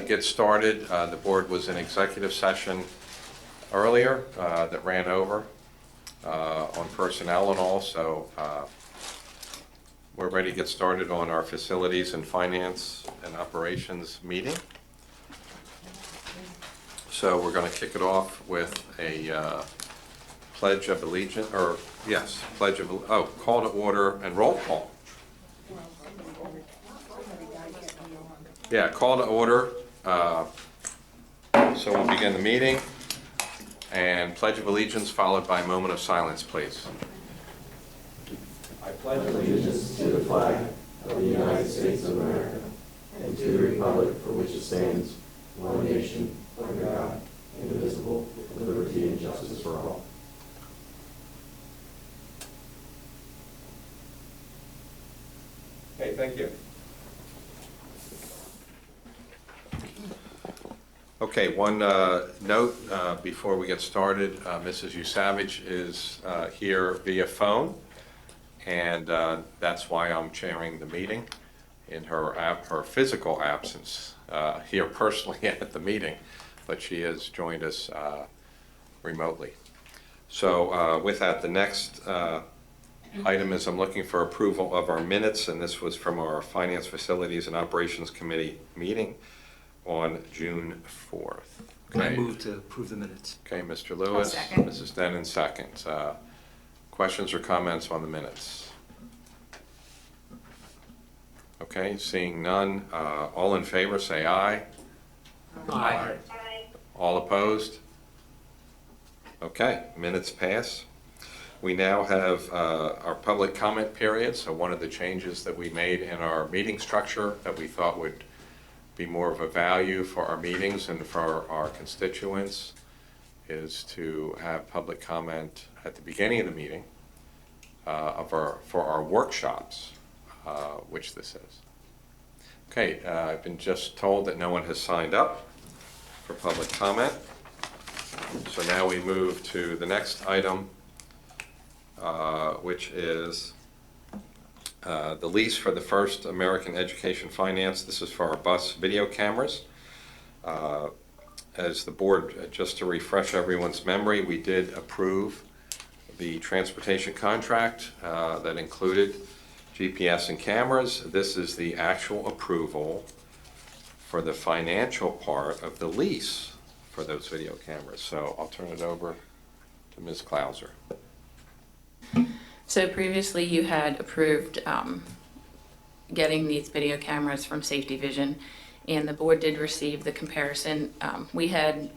get started. The board was in executive session earlier that ran over on personnel and all, so we're ready to get started on our facilities and finance and operations meeting. So we're going to kick it off with a pledge of allegiance, or yes, call to order and roll call. Yeah, call to order. So we'll begin the meeting, and pledge of allegiance followed by a moment of silence, please. I pledge allegiance to the flag of the United States of America and to the republic for which it stands, one nation, under God, indivisible, with liberty and justice for all. Okay, thank you. Okay, one note before we get started. Mrs. Usavage is here via phone, and that's why I'm chairing the meeting in her physical absence here personally at the meeting, but she has joined us remotely. So with that, the next item is I'm looking for approval of our minutes, and this was from our Finance, Facilities, and Operations Committee meeting on June 4th. Okay. I move to approve the minutes. Okay, Mr. Lewis. Second. Mrs. Denon, second. Questions or comments on the minutes? Okay, seeing none. All in favor, say aye. Aye. All opposed? Okay, minutes pass. We now have our public comment period. So one of the changes that we made in our meeting structure that we thought would be more of a value for our meetings and for our constituents is to have public comment at the beginning of the meeting for our workshops, which this is. Okay, I've been just told that no one has signed up for public comment. So now we move to the next item, which is the lease for the First American Education Finance. This is for our bus video cameras. As the board, just to refresh everyone's memory, we did approve the transportation contract that included GPS and cameras. This is the actual approval for the financial part of the lease for those video cameras. So I'll turn it over to Ms. Klauser. So previously you had approved getting these video cameras from Safety Vision, and the board did receive the comparison. We had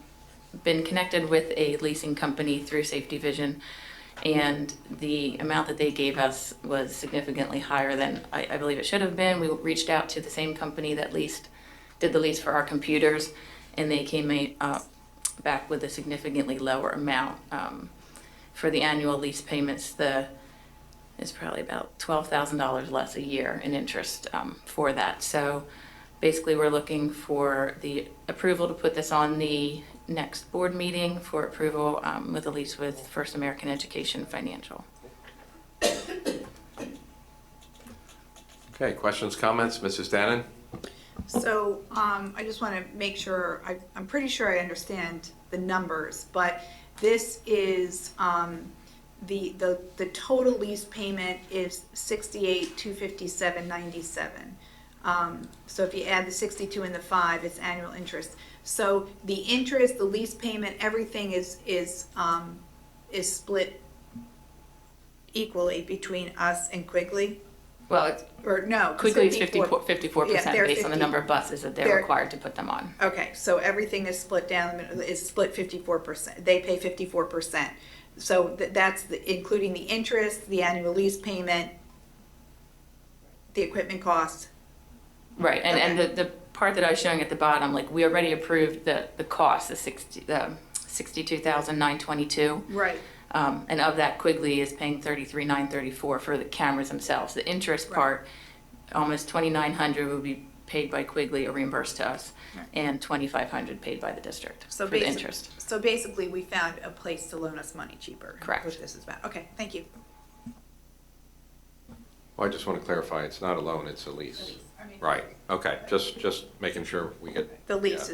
been connected with a leasing company through Safety Vision, and the amount that they gave us was significantly higher than I believe it should have been. We reached out to the same company that did the lease for our computers, and they came back with a significantly lower amount. For the annual lease payments, it's probably about $12,000 less a year in interest for that. So basically we're looking for the approval to put this on the next board meeting for approval with a lease with First American Education Financial. Okay, questions, comments? Mrs. Dannon? So I just want to make sure, I'm pretty sure I understand the numbers, but this is the total lease payment is $68,257.97. So if you add the 62 and the 5, it's annual interest. So the interest, the lease payment, everything is split equally between us and Quigley. Well, Or no, Quigley is 54% Yeah, they're based on the 50. number of buses that they're required to put them on. Okay, so everything is split down, is split 54%. They pay 54%. So that's including the interest, the annual lease payment, the equipment cost. Right, and the part that I was showing at the bottom, like we already approved the cost, the $62,922. Right. And of that, Quigley is paying $33,934 for the cameras themselves. The interest part, almost $2,900 would be paid by Quigley or reimbursed to us, and $2,500 paid by the district for the interest. So basically, we found a place to loan us money cheaper. Correct. Which this is about. Okay, thank you. Well, I just want to clarify, it's not a loan, it's a lease. I mean, Right, okay, just making sure we get. The lease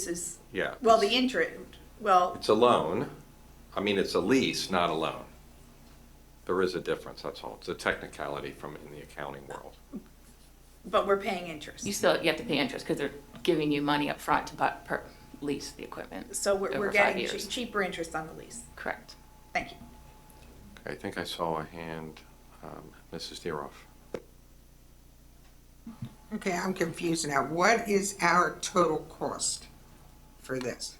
is, Yeah. well, the interest, well, It's a loan. I mean, it's a lease, not a loan. There is a difference, that's all. It's a technicality from in the accounting world. but we're paying interest. You have to pay interest because they're giving you money up front to lease the equipment. So we're over 5 getting years. cheaper interest on the lease. Correct. Thank you. Okay, I think I saw a hand, Mrs. Deeroff. Okay, I'm confused now. What is our total cost for this?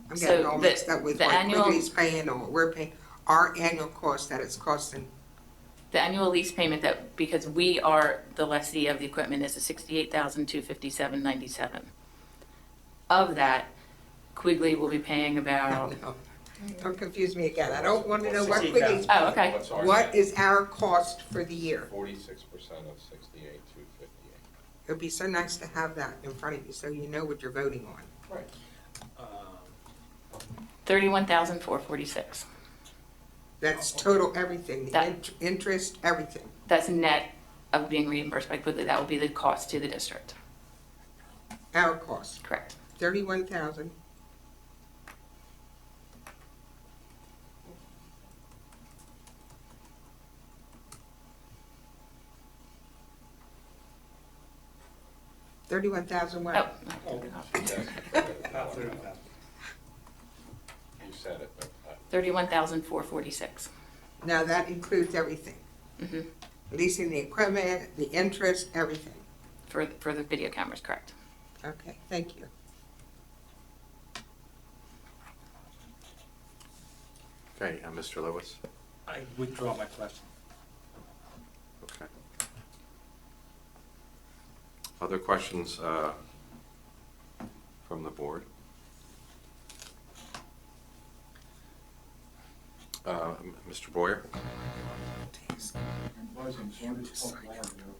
I'm So getting all the- mixed up with the what annual- Quigley's paying or what we're paying. Our annual cost that it's costing. The annual lease payment because we are the lessee of the equipment, is $68,257.97. Of that, Quigley will be paying about, No, don't confuse me again. I don't want to know what Quigley's oh, okay. What is our cost for the year? 46% of 68,258. It would be so nice to have that in front of you so you know what you're voting on. Right. $31,446. That's total everything, the That- interest, everything. That's net of being reimbursed by Quigley. That will be the cost to the district. Our cost, Correct. 31,000. $31,000 what? Oh, You said it, but. 31,446. Now that includes everything. Mhm. Leasing the equipment, the interest, everything. For the video cameras, correct. Okay, thank you. Okay, Mr. Lewis? I withdraw my question. Okay. Other questions from the board? Mr. Boyer?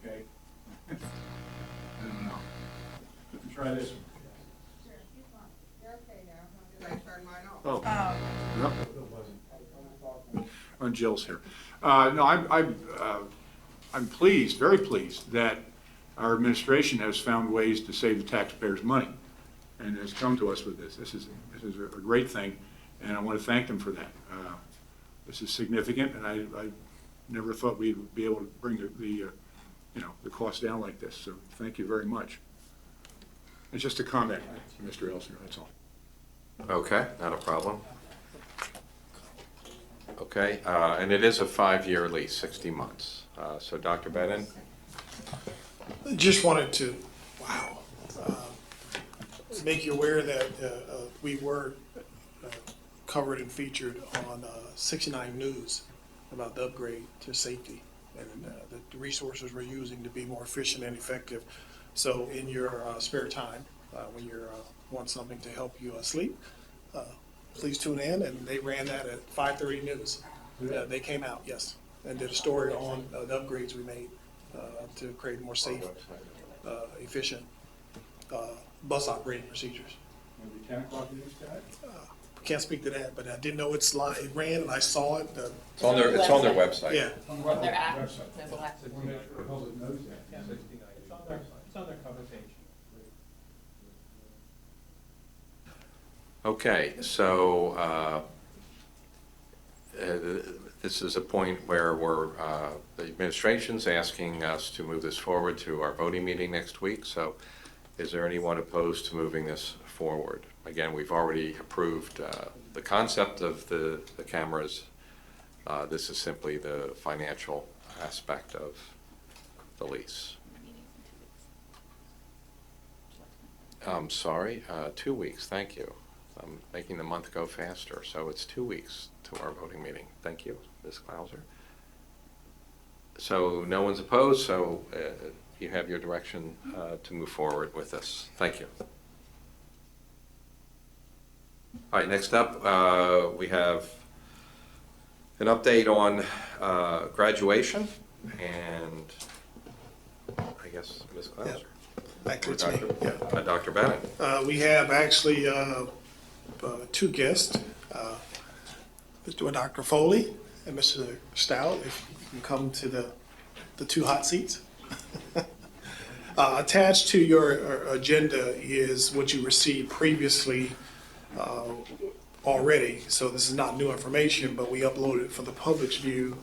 Okay? Try this one. Can I turn mine off? Oh, Um, no. On Jill's here. No, I'm pleased, very pleased, that our administration has found ways to save the taxpayers' money and has come to us with this. This is a great thing, and I want to thank them for that. This is significant, and I never thought we'd be able to bring the cost down like this, so thank you very much. It's just a comment, Mr. Elsner, that's all. Okay, not a problem. Okay, and it is a 5-year lease, 60 months. So Dr. Bennett? Just wanted to, make you aware that we were covered and featured on 69 News about the upgrade to safety and the resources we're using to be more efficient and effective. So in your spare time, when you want something to help you sleep, please tune in. And they ran that at 5:30 News. They came out, yes, and did a story on the upgrades we made to create more safe, efficient bus operating procedures. Maybe 10 o'clock news tonight? Can't speak to that, but I did know it's live. It ran and I saw it. It's on their website. Yeah. On Their app. website. There's a lot. I want to make sure the public knows that. It's on their cover page. Okay, so this is a point where the administration's asking us to move this forward to our voting meeting next week. So is there anyone opposed to moving this forward? Again, we've already approved the concept of the cameras. This is simply the financial aspect of the lease. I'm sorry, 2 weeks, thank you. I'm making the month go faster, so it's 2 weeks to our voting meeting. Thank you, Ms. Klauser. So no one's opposed, so you have your direction to move forward with this. Thank you. All right, next up, we have an update on graduation, and I guess Ms. Klauser. Back to Or it's me. Yeah. Dr. Bennett. We have actually two guests, Dr. Foley and Mr. Stout, if you can come to the two hot seats. Attached to your agenda is what you received previously already. So this is not new information, but we uploaded for the public's view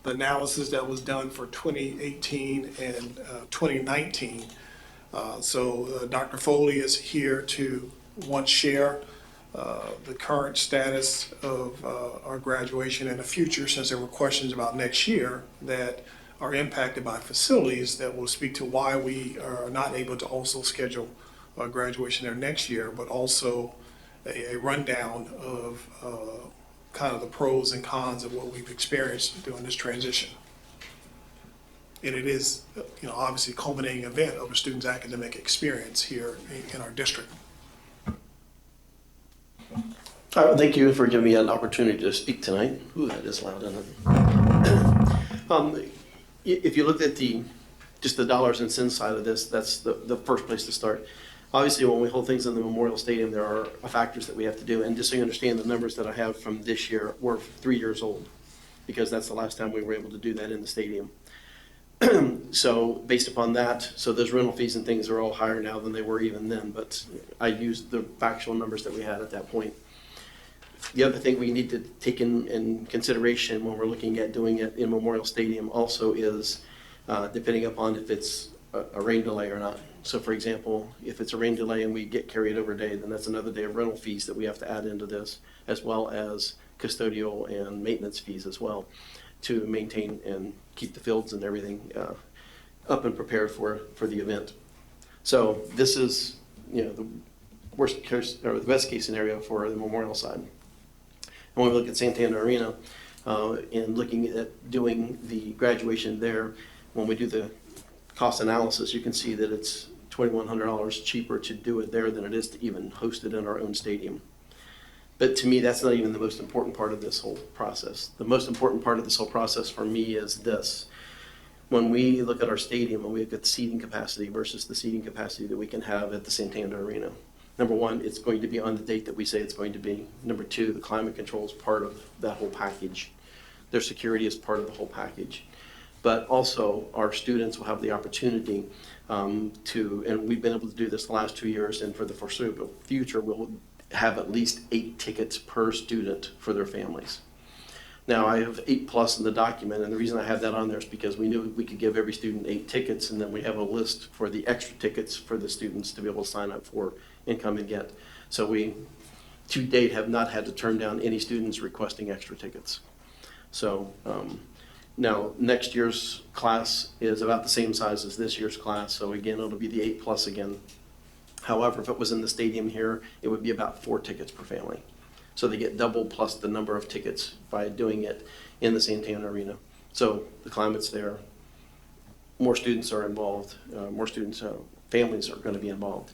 the analysis that was done for 2018 and 2019. So Dr. Foley is here to share the current status of our graduation and the future, since there were questions about next year that are impacted by facilities, that will speak to why we are not able to also schedule graduation there next year, but also a rundown of kind of the pros and cons of what we've experienced during this transition. And it is, obviously a culminating event of a student's academic experience here in our district. Thank you for giving me an opportunity to speak tonight. Ooh, that is loud, isn't it? If you looked at just the dollars and cents side of this, that's the first place to start. Obviously, when we hold things in the Memorial Stadium, there are factors that we have to do. And just so you understand, the numbers that I have from this year were 3 years old, because that's the last time we were able to do that in the stadium. So based upon that, so those rental fees and things are all higher now than they were even then, but I used the factual numbers that we had at that point. The other thing we need to take in consideration when we're looking at doing it in Memorial Stadium also is depending upon if it's a rain delay or not. So for example, if it's a rain delay and we get carried over a day, then that's another day of rental fees that we have to add into this, as well as custodial and maintenance fees as well, to maintain and keep the fields and everything up and prepared for the event. So this is, the worst case or the best case scenario for the Memorial side. And when we look at Santander Arena and looking at doing the graduation there, when we do the cost analysis, you can see that it's $2,100 cheaper to do it there than it is to even host it in our own stadium. But to me, that's not even the most important part of this whole process. The most important part of this whole process for me is this. When we look at our stadium and we look at the seating capacity versus the seating capacity that we can have at the Santander Arena, number one, it's going to be on the date that we say it's going to be. Number two, the climate control is part of that whole package. Their security is part of the whole package. But also, our students will have the opportunity and we've been able to do this the last 2 years, and for the foreseeable future, we'll have at least 8 tickets per student for their families. Now, I have 8+ in the document, and the reason I have that on there is because we knew we could give every student 8 tickets, and then we have a list for the extra tickets for the students to be able to sign up for and come and get. So we, to date, have not had to turn down any students requesting extra tickets. So now next year's class is about the same size as this year's class, so again, it'll be the 8+ again. However, if it was in the stadium here, it would be about 4 tickets per family. So they get double plus the number of tickets by doing it in the Santander Arena. So the climate's there, more students are involved, families are going to be involved.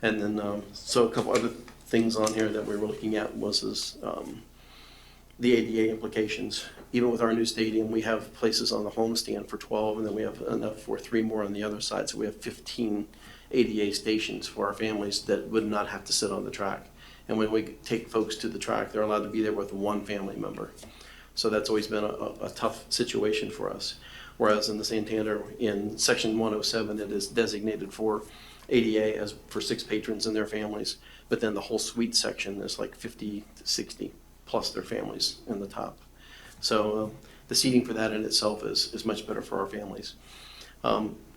And then, so a couple other things on here that we were looking at was the ADA implications. Even with our new stadium, we have places on the homestand for 12, and then we have enough for 3 more on the other side. So we have 15 ADA stations for our families that would not have to sit on the track. And when we take folks to the track, they're allowed to be there with 1 family member. So that's always been a tough situation for us. Whereas in the Santander, in section 107, it is designated for ADA as for 6 patrons and their families. But then the whole suite section is like 50 to 60 plus their families in the top. So the seating for that in itself is much better for our families.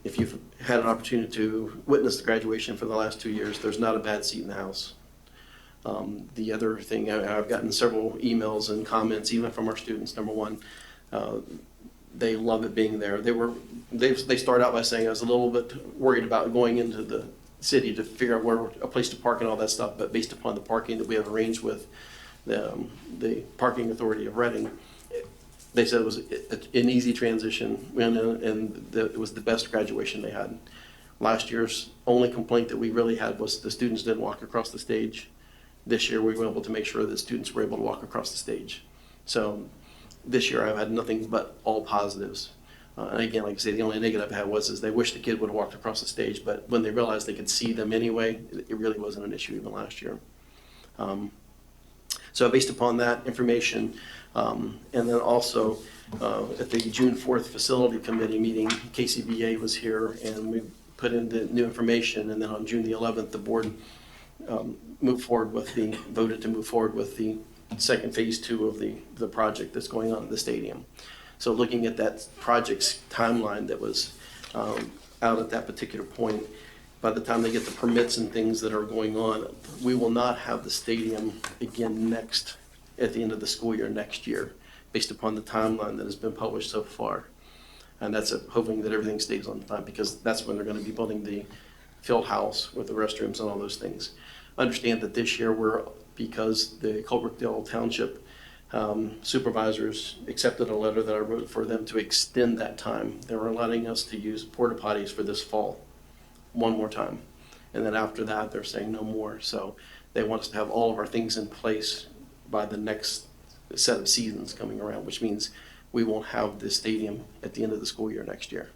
If you've had an opportunity to witness the graduation for the last 2 years, there's not a bad seat in the house. The other thing, I've gotten several emails and comments, even from our students. Number one, they love it being there. They start out by saying, I was a little bit worried about going into the city to figure out where a place to park and all that stuff, but based upon the parking that we have arranged with the Parking Authority of Reading, they said it was an easy transition, and it was the best graduation they had. Last year's only complaint that we really had was the students didn't walk across the stage. This year we were able to make sure that students were able to walk across the stage. So this year I've had nothing but all positives. And again, like I say, the only negative I had was they wish the kid would have walked across the stage, but when they realized they could see them anyway, it really wasn't an issue even last year. So based upon that information, and then also at the June 4th Facility Committee meeting, KCBA was here and we put in the new information. And then on June the 11th, the board voted to move forward with the second phase 2 of the project that's going on at the stadium. So looking at that project's timeline that was out at that particular point, by the time they get the permits and things that are going on, we will not have the stadium again at the end of the school year next year, based upon the timeline that has been published so far. And that's hoping that everything stays on time, because that's when they're going to be building the field house with the restrooms and all those things. Understand that this year because the Colebrookdale Township supervisors accepted a letter that I wrote for them to extend that time. They were allowing us to use porta potties for this fall one more time. And then after that, they're saying no more. So they want us to have all of our things in place by the next set of seasons coming around, which means we won't have the stadium at the end of the school year next year.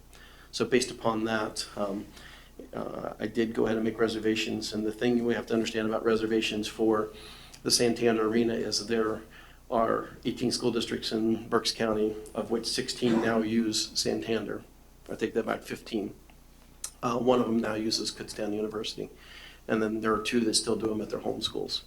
So based upon that, I did go ahead and make reservations. And the thing we have to understand about reservations for the Santander Arena is there are 18 school districts in Berks County, of which 16 now use Santander. I take that back, 15. One of them now uses Kutztown University. And then there are 2 that still do them at their home schools.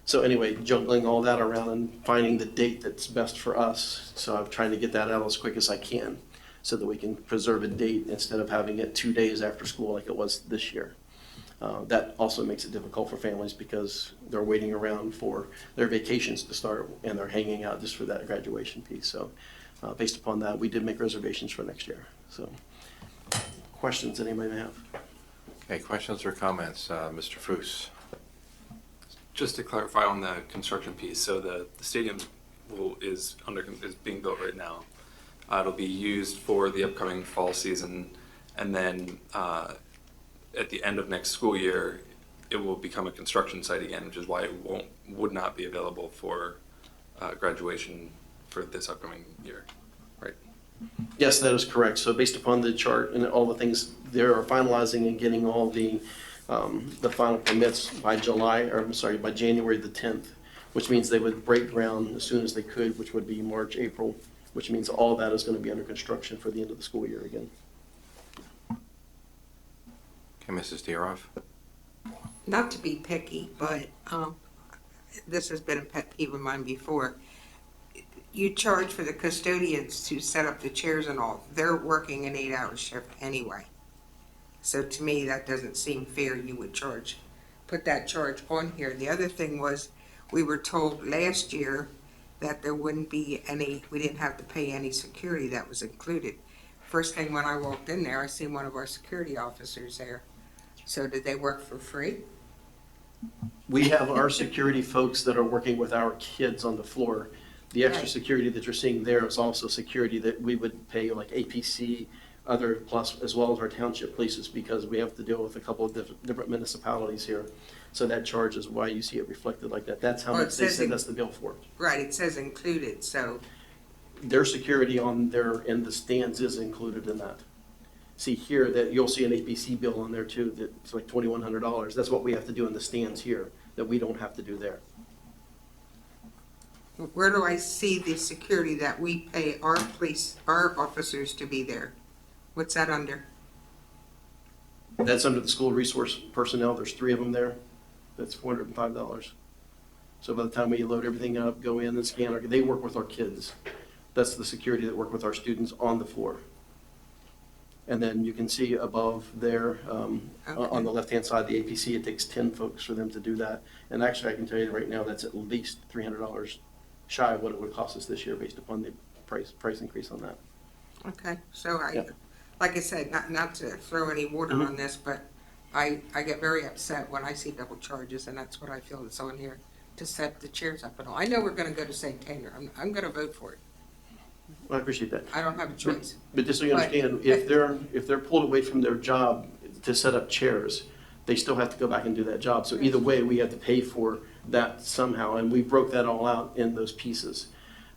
So anyway, juggling all that around and finding the date that's best for us. So I'm trying to get that out as quick as I can so that we can preserve a date instead of having it 2 days after school like it was this year. That also makes it difficult for families because they're waiting around for their vacations to start and they're hanging out just for that graduation piece. So based upon that, we did make reservations for next year. So questions that anybody may have? Okay, questions or comments? Mr. Foos? Just to clarify on the construction piece, so the stadium is being built right now. It'll be used for the upcoming fall season, and then at the end of next school year, it will become a construction site again, which is why it would not be available for graduation for this upcoming year, right? Yes, that is correct. So based upon the chart and all the things, they are finalizing and getting all the final permits by by January the 10th, which means they would break ground as soon as they could, which would be March, April, which means all that is going to be under construction for the end of the school year again. Okay, Mrs. Dieroff? Not to be picky, but this has been a pet peeve of mine before. You charge for the custodians to set up the chairs and all. They're working an 8-hour shift anyway. So to me, that doesn't seem fair. You would put that charge on here. The other thing was, we were told last year that there wouldn't be we didn't have to pay any security. That was included. First thing when I walked in there, I seen one of our security officers there. So did they work for free? We have our security folks that are working with our kids on the floor. The extra Right. security that you're seeing there is also security that we would pay like APC, other plus, as well as our township polices, because we have to deal with a couple of different municipalities here. So that charge is why you see it reflected like that. That's how Well, it much they says send us the bill for. Right, it says included, so, Their security in the stands is included in that. See here that you'll see an APC bill on there too, that's like $2,100. That's what we have to do in the stands here, that we don't have to do there. where do I see the security that we pay our officers to be there? What's that under? That's under the school resource personnel. There's 3 of them there. That's $405. So by the time we load everything up, go in and scan, they work with our kids. That's the security that work with our students on the floor. And then you can see above there, on the left-hand side, the APC, it takes 10 folks for them to do that. And actually, I can tell you right now, that's at least $300 shy of what it would cost us this year based upon the price increase on that. Okay, so Yeah. like I said, not to throw any water on this, but I get very upset when I see double charges, and that's what I feel is on here, to set the chairs up and all. I know we're gonna go to Santander. I'm gonna vote for it. Well, I appreciate that. I don't have a choice. But just so you understand, if they're pulled away from their job to set up chairs, they still have to go back and do that job. So either way, we have to pay for that somehow, and we broke that all out in those pieces.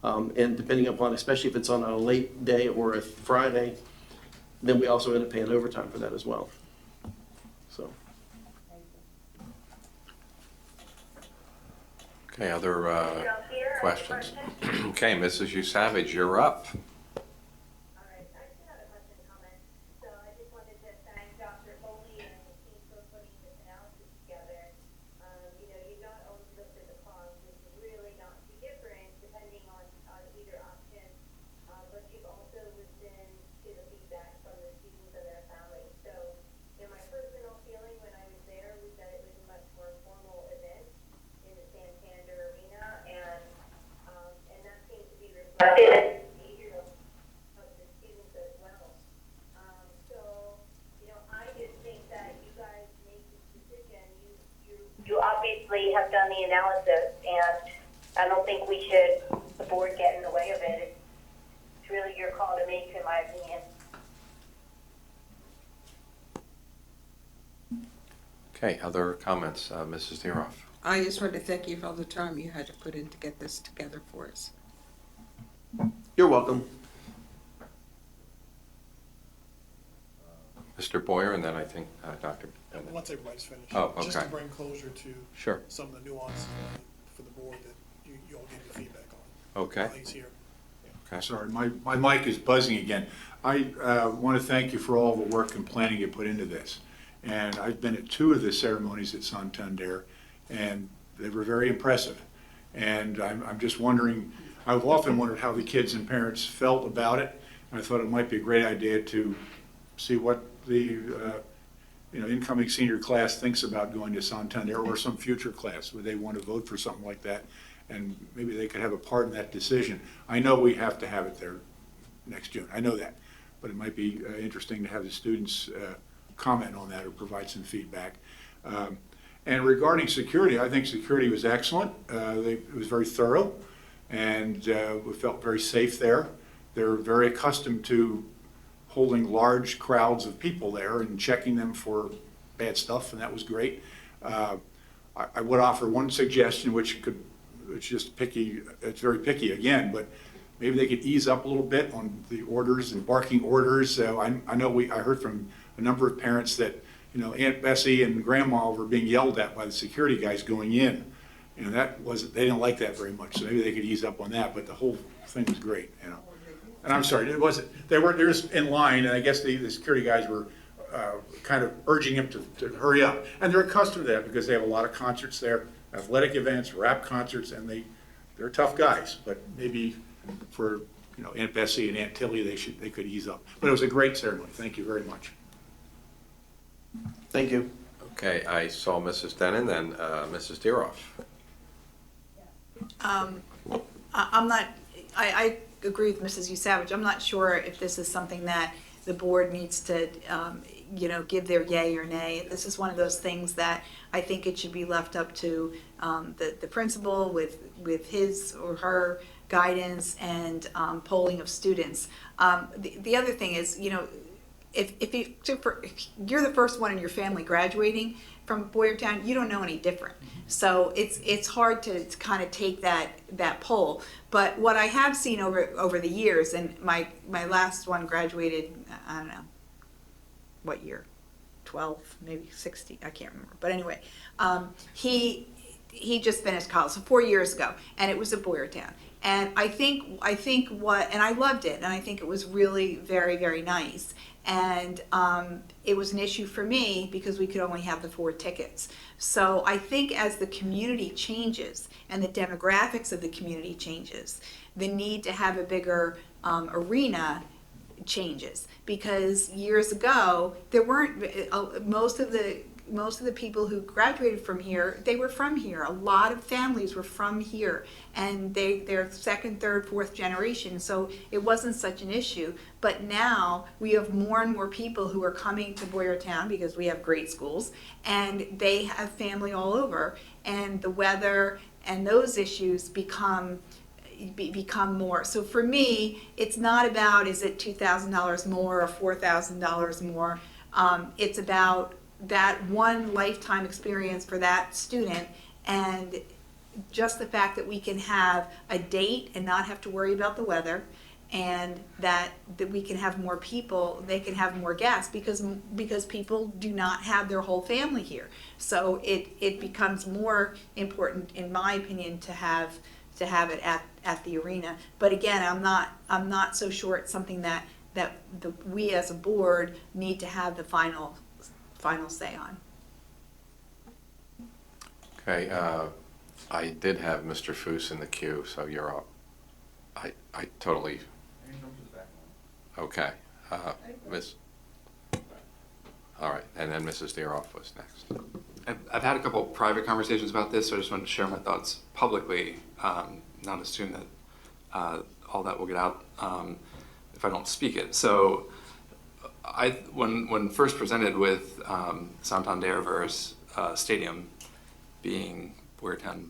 And depending upon, especially if it's on a late day or a Friday, then we also end up paying overtime for that as well. So. Okay, other questions? Okay, Mrs. Savage, you're up. All right, I just had a question and comment. So I just wanted to thank Dr. Foley and the team for putting this analysis together. You've not only looked at the cost, which is really not too different depending on either option, but you've also listened to the feedback from the students and their families. So, my personal feeling when I was there was that it was a much more formal event in the Santander Arena, and that seems to be reflected in the behavior of the students as well. I just think that you guys make this decision. You obviously have done the analysis, and I don't think the board get in the way of it. It's really your call to make, in my opinion. Okay, other comments? Mrs. Deroff? I just wanted to thank you for all the time you had to put in to get this together for us. You're welcome. Mr. Boyer, and then I think Dr. Once everybody's finished. Oh, Just to okay. bring closure to Sure. some of the nuances for the board that you all gave me feedback on. Okay. While he's here. Okay. Sorry, my mic is buzzing again. I want to thank you for all the work and planning you put into this. And I've been at 2 of the ceremonies at Santander, and they were very impressive. And I'm just wondering, I've often wondered how the kids and parents felt about it. I thought it might be a great idea to see what the incoming senior class thinks about going to Santander, or some future class. Would they want to vote for something like that? And maybe they could have a part in that decision. I know we have to have it there next June. I know that. But it might be interesting to have the students comment on that or provide some feedback. And regarding security, I think security was excellent. It was very thorough, and we felt very safe there. They're very accustomed to holding large crowds of people there and checking them for bad stuff, and that was great. I would offer one suggestion, it's just picky, it's very picky again, but maybe they could ease up a little bit on the orders and barking orders. So I know I heard from a number of parents that, Aunt Bessie and Grandma were being yelled at by the security guys going in. They didn't like that very much, so maybe they could ease up on that, but the whole thing was great, And I'm sorry, they're just in line, and I guess the security guys were kind of urging him to hurry up. And they're accustomed to that because they have a lot of concerts there, athletic events, rap concerts, and they're tough guys. But maybe for Aunt Bessie and Aunt Tilly, they could ease up. But it was a great ceremony. Thank you very much. Thank you. Okay, I saw Mrs. Denon, then Mrs. Deroff. I agree with Mrs. Savage. I'm not sure if this is something that the board needs to, give their yay or nay. This is one of those things that I think it should be left up to the principal with his or her guidance and polling of students. The other thing is, if you're the first one in your family graduating from Boyertown, you don't know any different. So it's hard to kind of take that poll. But what I have seen over the years, and my last one graduated, I don't know, what year? 12, maybe 60, I can't remember. But anyway, he just finished college, so 4 years ago, and it was at Boyertown. And I think and I loved it, and I think it was really very, very nice. And it was an issue for me because we could only have the 4 tickets. So I think as the community changes and the demographics of the community changes, the need to have a bigger arena changes. Because years ago, there weren't, most of the people who graduated from here, they were from here. A lot of families were from here, and they're second, third, fourth generation, so it wasn't such an issue. But now we have more and more people who are coming to Boyertown because we have great schools, and they have family all over, and the weather and those issues become more. So for me, it's not about is it $2,000 more or $4,000 more. It's about that one lifetime experience for that student, and just the fact that we can have a date and not have to worry about the weather, and that we can have more people, they can have more guests, because people do not have their whole family here. So it becomes more important, in my opinion, to have it at the arena. But again, I'm not so sure it's something that we as a board need to have the final say on. Okay, I did have Mr. Foose in the queue, so you're up. I totally, okay. Miss, all right, and then Mrs. Deeroff was next. I've had a couple private conversations about this, so I just wanted to share my thoughts publicly, not assume that all that will get out if I don't speak it. So when first presented with Santander versus Stadium being Boyertown,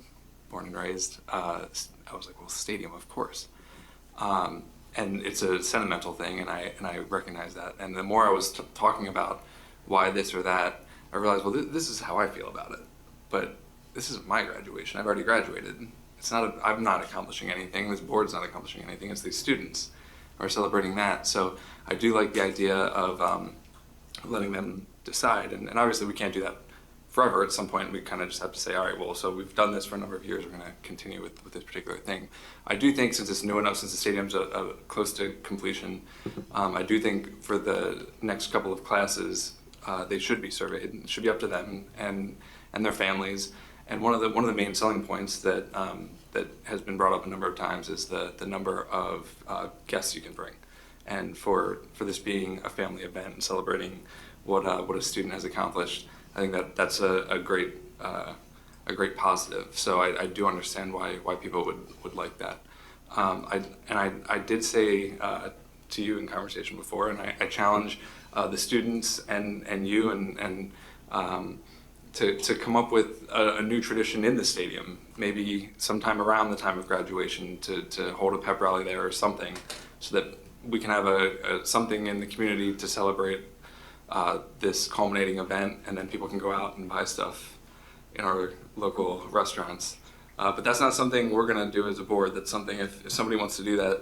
born and raised, I was like, well, Stadium, of course. And it's a sentimental thing, and I recognize that. And the more I was talking about why this or that, I realized, well, this is how I feel about it. But this isn't my graduation. I've already graduated. I'm not accomplishing anything. This board's not accomplishing anything. It's these students who are celebrating that. So I do like the idea of letting them decide. And obviously we can't do that forever. At some point we kind of just have to say, all right, well, so we've done this for a number of years. We're going to continue with this particular thing. I do think, since it's new enough, since the stadium's close to completion, I do think for the next couple of classes, they should be surveyed. It should be up to them and their families. And one of the main selling points that has been brought up a number of times is the number of guests you can bring. And for this being a family event and celebrating what a student has accomplished, I think that's a great positive. So I do understand why people would like that. I did say to you in conversation before, and I challenge the students and you and to come up with a new tradition in the stadium, this sometime around the time of graduation, to hold a pep rally there or something, so that we can have something in the community to celebrate this culminating event, and then people can go out and buy stuff in our local restaurants. But that's not something we're going to do as a board. That's something, if somebody wants to do that,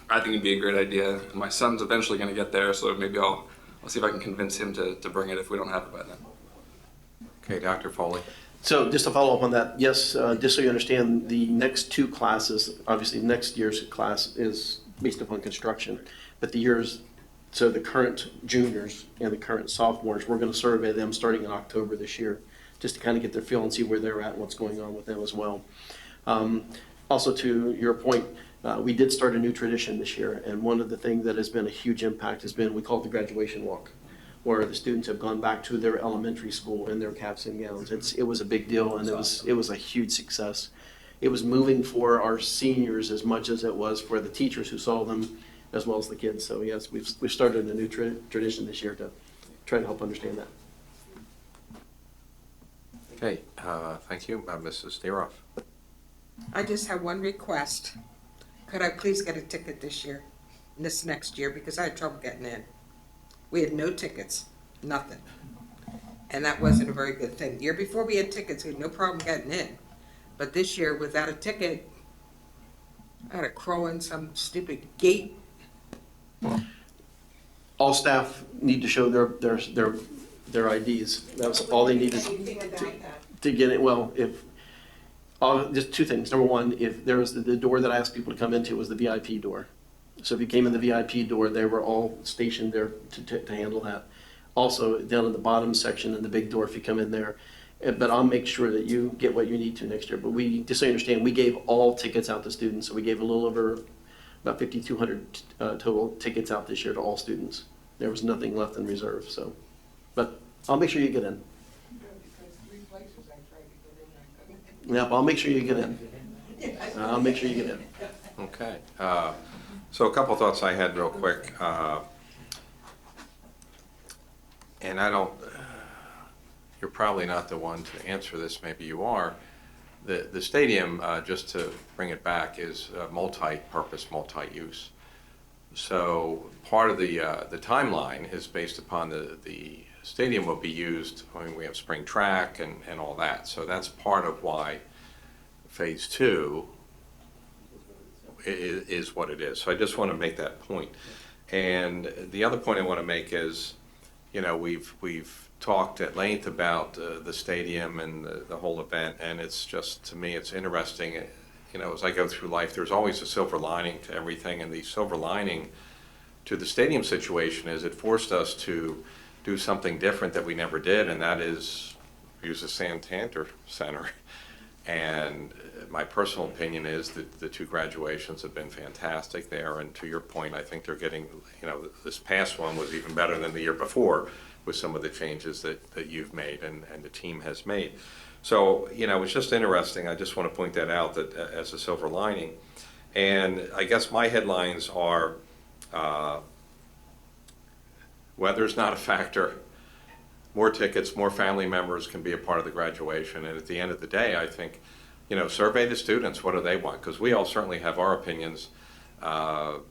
I think it'd be a great idea. And my son's eventually going to get there, so maybe I'll see if I can convince him to bring it if we don't have it by then. Okay, Dr. Foley. So just to follow up on that, yes, just so you understand, the next two classes, obviously next year's class is based upon construction, but so the current juniors and the current sophomores, we're going to survey them starting in October this year, just to kind of get their feel and see where they're at and what's going on with them as well. Also, to your point, we did start a new tradition this year, and one of the things that has been a huge impact has been, we call it the graduation walk, where the students have gone back to their elementary school in their caps and gowns. It was a big deal, and it was a huge success. It was moving for our seniors as much as it was for the teachers who saw them, as well as the kids. So yes, we've started a new tradition this year to try to help understand that. Okay, thank you, Mrs. Deeroff. I just have one request. Could I please get a ticket this next year, because I had trouble getting in. We had no tickets, nothing. And that wasn't a very good thing. The year before we had tickets, we had no problem getting in. But this year, without a ticket, I had to crawl in some stupid gate. All staff need to show their IDs. That's all they needed to get it. Well, just two things. Number one, if there was the door that I asked people to come into was the VIP door. So if you came in the VIP door, they were all stationed there to handle that. Also, down in the bottom section in the big door, if you come in there. But I'll make sure that you get what you need to next year. But just so you understand, we gave all tickets out to students. So we gave a little over about 5,200 total tickets out this year to all students. There was nothing left in reserve. So, but I'll make sure you get in. Yeah, but I'll make sure you get in. I'll make sure you get in. Okay. So a couple thoughts I had real quick. And you're probably not the one to answer this, maybe you are. The stadium, just to bring it back, is multi-purpose, multi-use. So part of the timeline is based upon the stadium will be used. I mean, we have spring track and all that. So that's part of why phase 2 is what it is. So I just want to make that point. And the other point I want to make is, we've talked at length about the stadium and the whole event, and it's just, to me, it's interesting. As I go through life, there's always a silver lining to everything, and the silver lining to the stadium situation is it forced us to do something different that we never did, and that is use the Santander Center. And my personal opinion is that the two graduations have been fantastic there, and to your point, I think they're getting, this past one was even better than the year before with some of the changes that you've made and the team has made. So, it's just interesting. I just want to point that out, that as a silver lining. And I guess my headlines are, weather's not a factor. More tickets, more family members can be a part of the graduation. And at the end of the day, I think, survey the students. What do they want? Because we all certainly have our opinions, on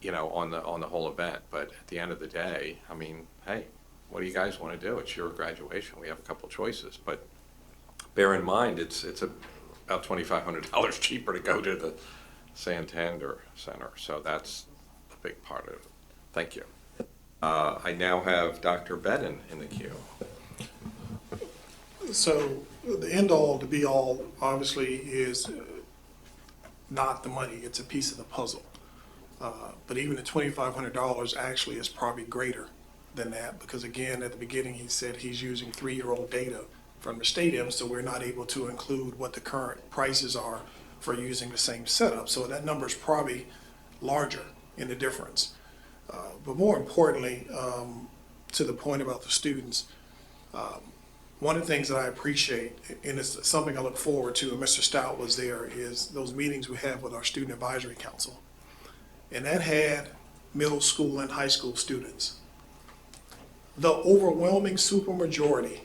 the whole event. But at the end of the day, I mean, hey, what do you guys want to do? It's your graduation. We have a couple choices. But bear in mind, it's about $2,500 cheaper to go to the Santander Center. So that's a big part of it. Thank you. I now have Dr. Bedden in the queue. So the end all to be all obviously is not the money, it's a piece of the puzzle. But even the $2,500 actually is probably greater than that, because again, at the beginning, he said he's using 3-year-old data from the stadium, so we're not able to include what the current prices are for using the same setup. So that number is probably larger in the difference. But more importantly, to the point about the students, one of the things that I appreciate, and it's something I look forward to, and Mr. Stout was there, is those meetings we have with our Student Advisory Council. And that had middle school and high school students. The overwhelming supermajority,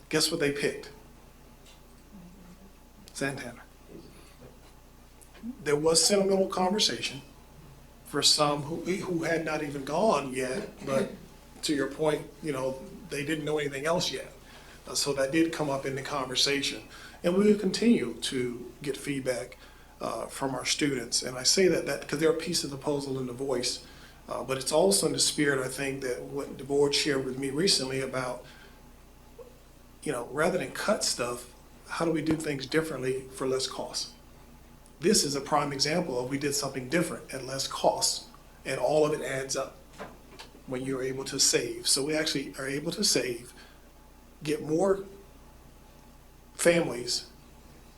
guess what they picked? Santander. There was sentimental conversation for some who had not even gone yet, but to your point, they didn't know anything else yet. So that did come up in the conversation. And we will continue to get feedback from our students. And I say that because they're a piece of the puzzle in the voice, but it's also in the spirit, I think, that what the board shared with me recently about, rather than cut stuff, how do we do things differently for less cost? This is a prime example of we did something different at less cost, and all of it adds up when you're able to save. So we actually are able to save, get more families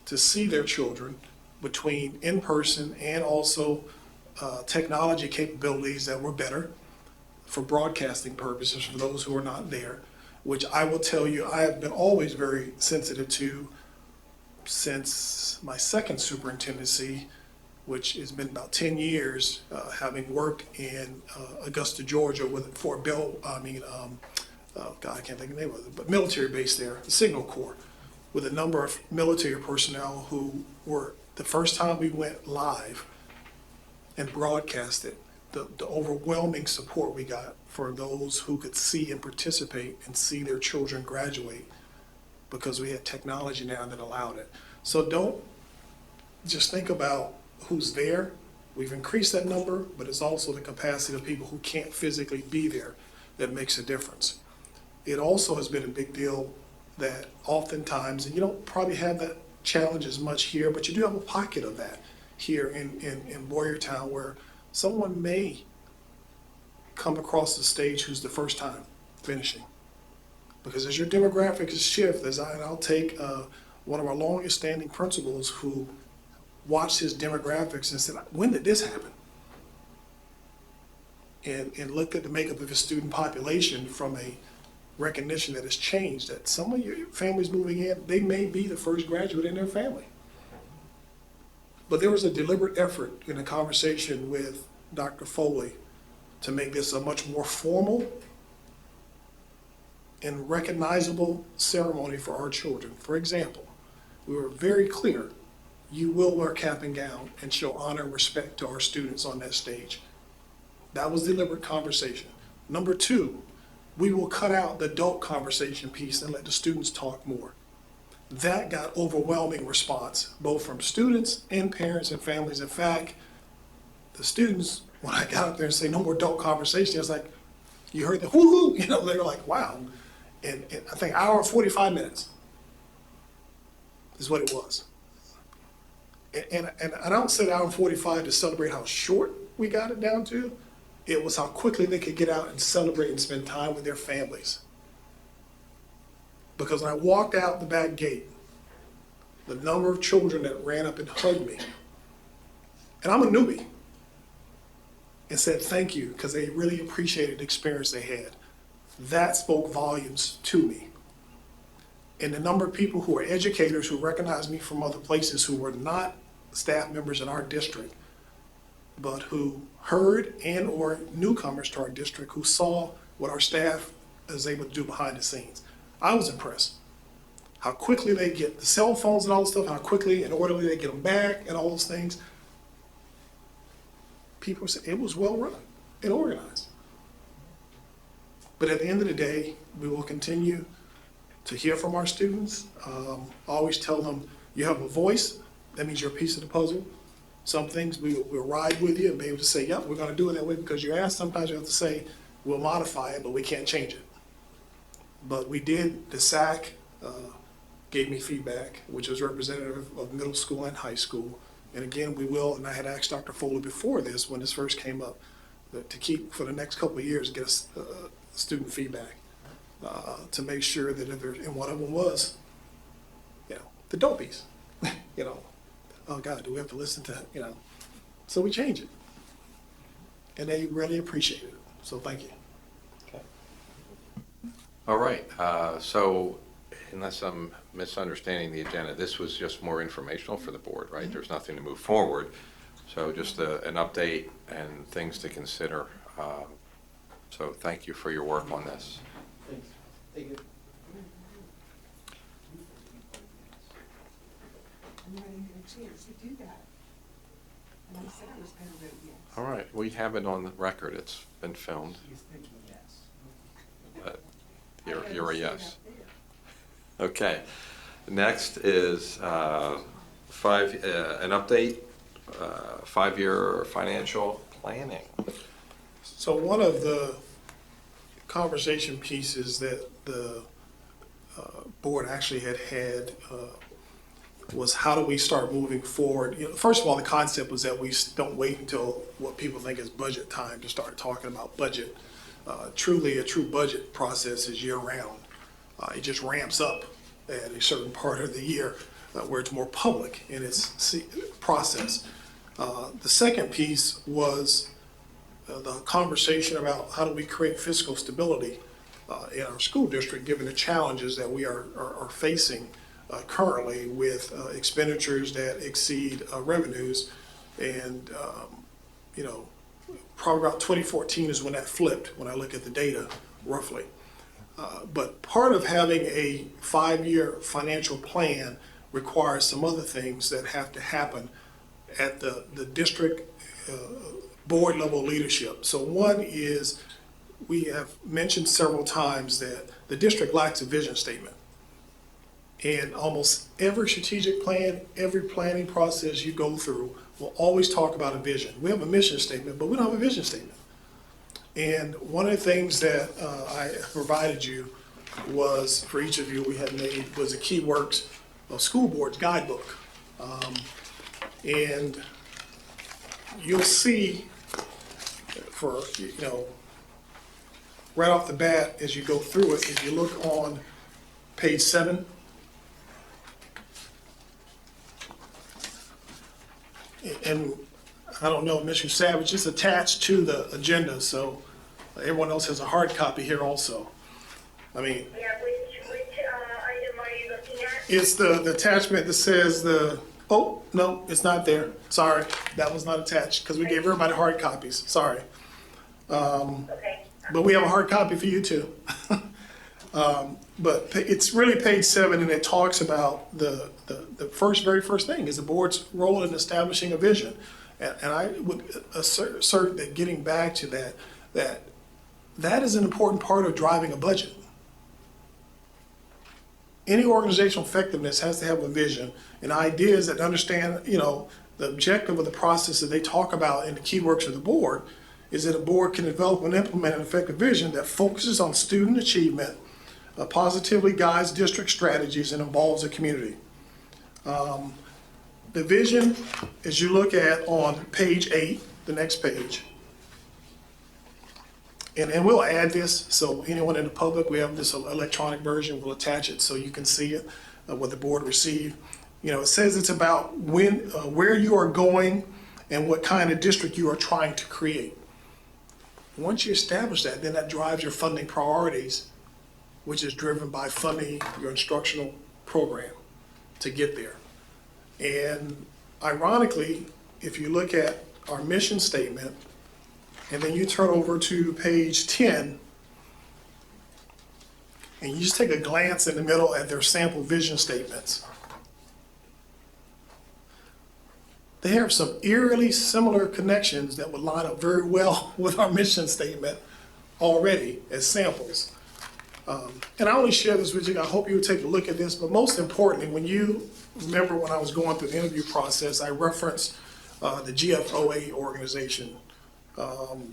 to see their children between in-person and also technology capabilities that were better for broadcasting purposes for those who are not there, which I will tell you I have been always very sensitive to since my second superintendency, which has been about 10 years, having worked in Augusta, Georgia with Fort Bell, God, I can't think of the name of it, but military base there, the Signal Corps, with a number of military personnel who were, the first time we went live and broadcasted, the overwhelming support we got for those who could see and participate and see their children graduate, because we had technology now that allowed it. So don't just think about who's there. We've increased that number, but it's also the capacity of people who can't physically be there that makes a difference. It also has been a big deal that oftentimes, and you don't probably have that challenge as much here, but you do have a pocket of that here in Boyertown, where someone may come across the stage who's the first time finishing. Because as your demographics shift, I'll take one of our longest standing principals who watched his demographics and said, when did this happen? And looked at the makeup of his student population from a recognition that has changed, that some of your families moving in, they may be the first graduate in their family. But there was a deliberate effort in a conversation with Dr. Foley to make this a much more formal and recognizable ceremony for our children. For example, we were very clear, you will wear cap and gown and show honor and respect to our students on that stage. That was deliberate conversation. Number two, we will cut out the adult conversation piece and let the students talk more. that got overwhelming response, both from students and parents and families. In fact, the students, when I got up there and say no more adult conversation, I was like, you heard the whoo-hoo, you know, they were like, wow. And I think hour and 45 minutes is what it was. And I don't say hour and 45 to celebrate how short we got it down to. It was how quickly they could get out and celebrate and spend time with their families. Because when I walked out the back gate, the number of children that ran up and hugged me, and I'm a newbie, and said thank you because they really appreciated the experience they had, that spoke volumes to me. And the number of people who are educators who recognize me from other places who were not staff members in our district, but who heard and or newcomers to our district who saw what our staff is able to do behind the scenes. I was impressed. How quickly they get the cell phones and all this stuff, how quickly and orderly they get them back and all those things. People said it was well run and organized. But at the end of the day, we will continue to hear from our students. I always tell them, you have a voice, that means you're a piece of the puzzle. Some things we'll ride with you and be able to say, yep, we're gonna do it that way because you asked. Sometimes you have to say, we'll modify it, but we can't change it. But we did, the SAC gave me feedback, which was representative of middle school and high school. And again, we will, and I had asked Dr. Fuller before this, when this first came up, to keep for the next couple of years, get us student feedback to make sure that if there's, and one of them was, you know, the dopies, you know, oh God, do we have to listen to, you know, so we change it. And they really appreciate it, so thank you. All right, so unless I'm misunderstanding the agenda, this was just more informational for the board, right? There's nothing to move forward. So just an update and things to consider. So thank you for your work on this. Thanks. Thank you. I'm not even a chance to do that. And I said I was gonna vote yes. All right, we have it on the record. It's been filmed. He's thinking yes. But you're a yes. Okay. Next is an update, 5-year financial planning. So one of the conversation pieces that the board actually had was how do we start moving forward? You know, first of all, the concept was that we don't wait until what people think is budget time to start talking about budget. Truly, a true budget process is year-round. It just ramps up at a certain part of the year where it's more public in its process. The second piece was the conversation about how do we create fiscal stability in our school district, given the challenges that we are facing currently with expenditures that exceed revenues. And, you know, probably about 2014 is when that flipped, when I look at the data, roughly. But part of having a 5-year financial plan requires some other things that have to happen at the district board level leadership. So one is, we have mentioned several times that the district lacks a vision statement. And almost every strategic plan, every planning process you go through will always talk about a vision. We have a mission statement, but we don't have a vision statement. And one of the things that I provided you was, for each of you we had made, was a Key Works of School Board's guidebook. And you'll see, for, you know, right off the bat as you go through it, if you look on page 7, and I don't know, Mr. Savage, it's attached to the agenda, so everyone else has a hard copy here also. I mean, Yeah, which item are you looking at? it's the attachment that says oh, no, it's not there. Sorry, that was not attached, because we gave everybody hard copies, sorry. Okay. But we have a hard copy for you too. But it's really page 7, and it talks about the very first thing is the board's role in establishing a vision. And I would assert that, getting back to that is an important part of driving a budget. any organizational effectiveness has to have a vision and ideas that understand, the objective of the process that they talk about in the key works of the board is that a board can develop and implement an effective vision that focuses on student achievement, positively guides district strategies, and involves the community. The vision, as you look at on page 8, the next page, and we'll add this, so anyone in the public, we have this electronic version, we'll attach it so you can see it, what the board received. It says it's about where you are going and what kind of district you are trying to create. Once you establish that, then that drives your funding priorities, which is driven by funding your instructional program to get there. And ironically, if you look at our mission statement, and then you turn over to page 10, and you just take a glance in the middle at their sample vision statements, they have some eerily similar connections that would line up very well with our mission statement already as samples. And I only share this with you, I hope you would take a look at this, but most importantly, when you remember when I was going through the interview process, I referenced the GFOA organization,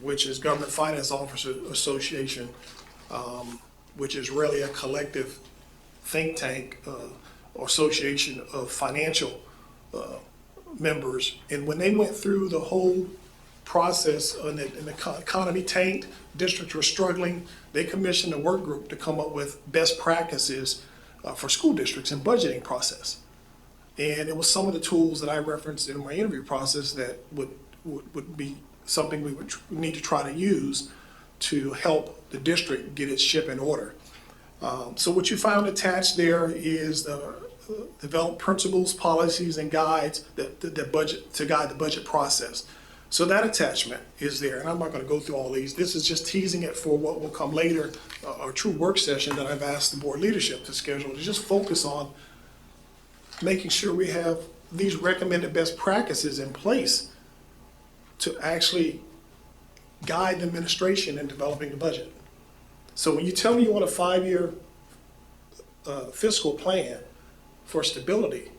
which is Government Finance Officer Association, which is really a collective think tank or association of financial members. And when they went through the whole process and the economy tanked, districts were struggling, they commissioned a work group to come up with best practices for school districts and budgeting process. And it was some of the tools that I referenced in my interview process that would be something we would need to try to use to help the district get its ship in order. So what you found attached there is develop principles, policies, and guides to guide the budget process. So that attachment is there, and I'm not going to go through all these. This is just teasing it for what will come later, a true work session that I've asked the board leadership to schedule to just focus on making sure we have these recommended best practices in place to actually guide the administration in developing the budget. So when you tell me you want a 5-year fiscal plan for stability,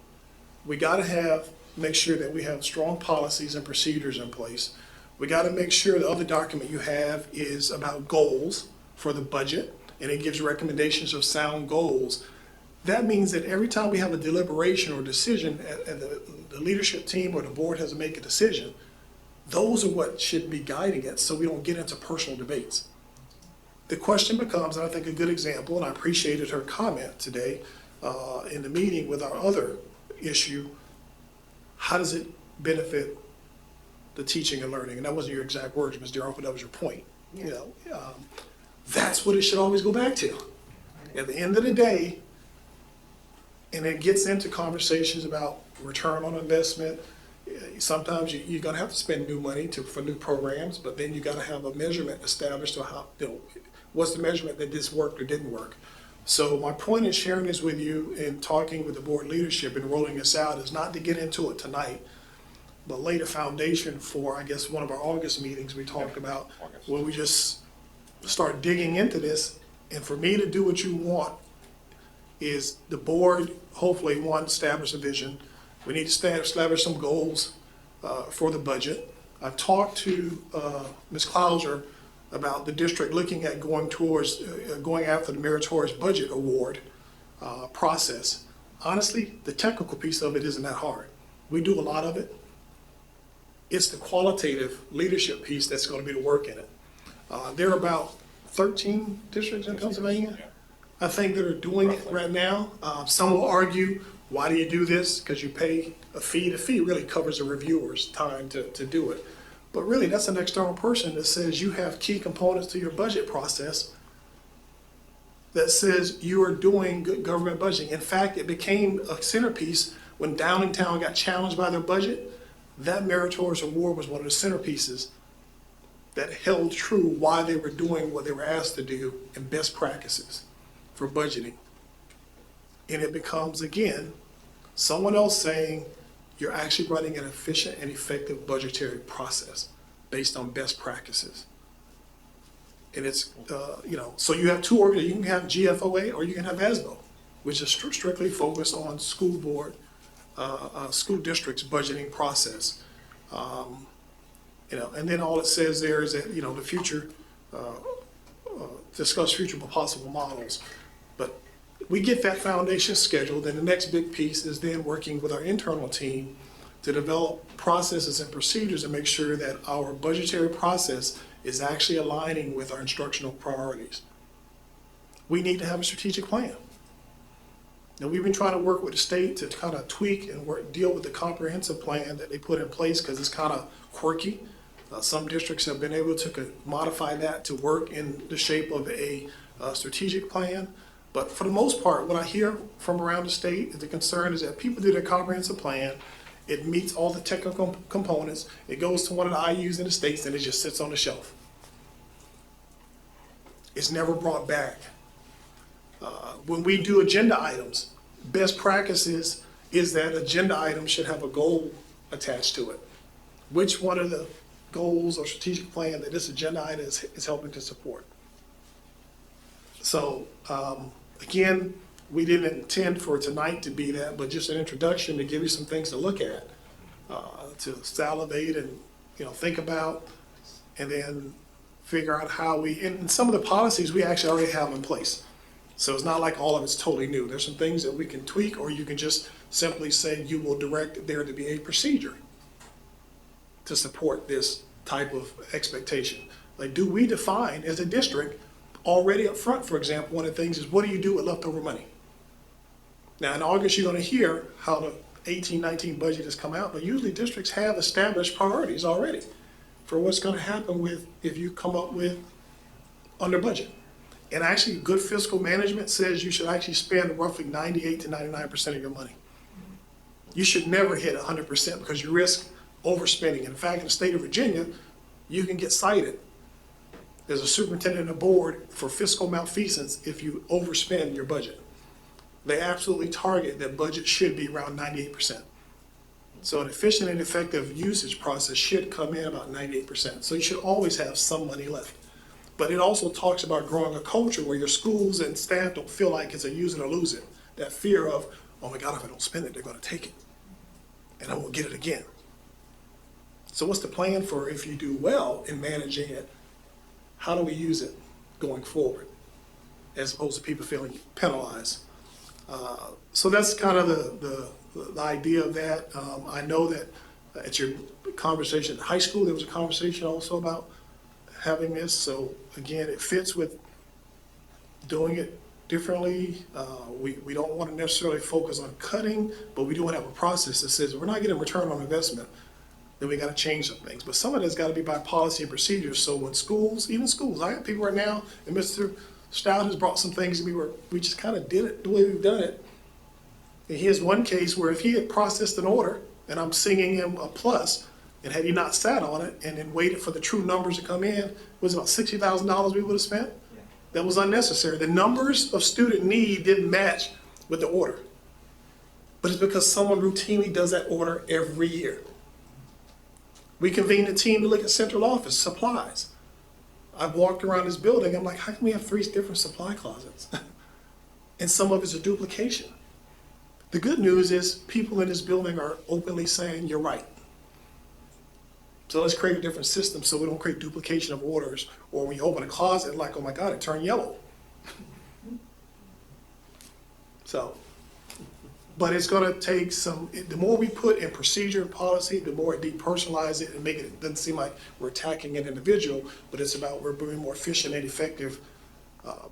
we got to make sure that we have strong policies and procedures in place. We got to make sure the other document you have is about goals for the budget, and it gives recommendations of sound goals. That means that every time we have a deliberation or decision, and the leadership team or the board has to make a decision, those are what should be guiding it so we don't get into personal debates. The question becomes, and I think a good example, and I appreciated her comment today in the meeting with our other issue, how does it benefit the teaching and learning? And that wasn't your exact words, Ms. Darrow, but that was your point. Yeah. That's what it should always go back to. At the end of the day, and it gets into conversations about return on investment. Sometimes you're going to have to spend new money for new programs, but then you got to have a measurement established to how, what's the measurement that this worked or didn't work. So my point in sharing this with you and talking with the board leadership and rolling this out is not to get into it tonight, but lay the foundation for, I guess, one of our August meetings we talked about, where we just start digging into this. And for me to do what you want is the board, hopefully, one, establish a vision. We need to establish some goals for the budget. I've talked to Ms. Clauser about the district looking at going after the meritorious budget award process. Honestly, the technical piece of it isn't that hard. We do a lot of it. It's the qualitative leadership piece that's going to be the work in it. There are about 13 districts in Pennsylvania, I think, that are doing it right now. Some will argue, why do you do this? Because you pay a fee. The fee really covers the reviewer's time to do it. But really, that's an external person that says you have key components to your budget process that says you are doing good government budgeting. In fact, it became a centerpiece when Downingtown got challenged by their budget. That meritorious award was one of the centerpieces that held true why they were doing what they were asked to do and best practices for budgeting. And it becomes, again, someone else saying you're actually running an efficient and effective budgetary process based on best practices. And it's, so you have two organizations. You can have GFOA or you can have ASBO. which is strictly focused on school board, school district's budgeting process. And then all it says there is that, the future, discuss future possible models. But we get that foundation scheduled, and the next big piece is then working with our internal team to develop processes and procedures and make sure that our budgetary process is actually aligning with our instructional priorities. We need to have a strategic plan. Now, we've been trying to work with the state to kind of tweak and deal with the comprehensive plan that they put in place because it's kind of quirky. Some districts have been able to modify that to work in the shape of a strategic plan. But for the most part, what I hear from around the state, the concern is that people do their comprehensive plan, it meets all the technical components, it goes to one of the IUs in the states, and it just sits on the shelf. It's never brought back. When we do agenda items, best practices is that agenda item should have a goal attached to it. Which one of the goals or strategic plan that this agenda item is helping to support? So, again, we didn't intend for tonight to be that, but just an introduction to give you some things to look at, to salivate and, think about, and then figure out how and some of the policies we actually already have in place. So it's not like all of it's totally new. There's some things that we can tweak, or you can just simply say you will direct there to be a procedure to support this type of expectation. Like, do we define as a district already up front, for example, one of the things is what do you do with leftover money? Now, in August, you're going to hear how the 18-19 budget has come out, but usually districts have established priorities already for what's going to happen with if you come up with under budget. And actually, good fiscal management says you should actually spend roughly 98 to 99% of your money. You should never hit 100% because you risk overspending. In fact, in the state of Virginia, you can get cited as a superintendent and a board for fiscal malfeasance if you overspend your budget. They absolutely target that budget should be around 98%. So an efficient and effective usage process should come in about 98%. So you should always have some money left. But it also talks about growing a culture where your schools and staff don't feel like it's a use it or lose it. That fear of, oh my God, if I don't spend it, they're going to take it. And I won't get it again. So what's the plan for if you do well in managing it? How do we use it going forward as opposed to people feeling penalized? So that's kind of the idea of that. I know that at your conversation at high school, there was a conversation also about having this. So again, it fits with doing it differently. We don't want to necessarily focus on cutting, but we do want to have a process that says we're not getting return on investment, then we got to change some things. But some of that's got to be by policy and procedures. So when schools, even schools, I have people right now, and Mr. Stout has brought some things we just kind of did it the way we've done it. And here's one case where if he had processed an order and I'm singing him a plus, and had he not sat on it and then waited for the true numbers to come in, it was about $60,000 we would have spent. Yeah. That was unnecessary. The numbers of student need didn't match with the order. But it's because someone routinely does that order every year. We convened a team to look at central office supplies. I've walked around this building, I'm like, how can we have 3 different supply closets? And some of it's a duplication. The good news is people in this building are openly saying, you're right. So let's create a different system so we don't create duplication of orders, or when you open a closet, like, oh my God, it turned yellow. So, but it's going to take the more we put in procedure and policy, the more it depersonalize it and make it doesn't seem like we're attacking an individual, but it's about we're being more efficient and effective.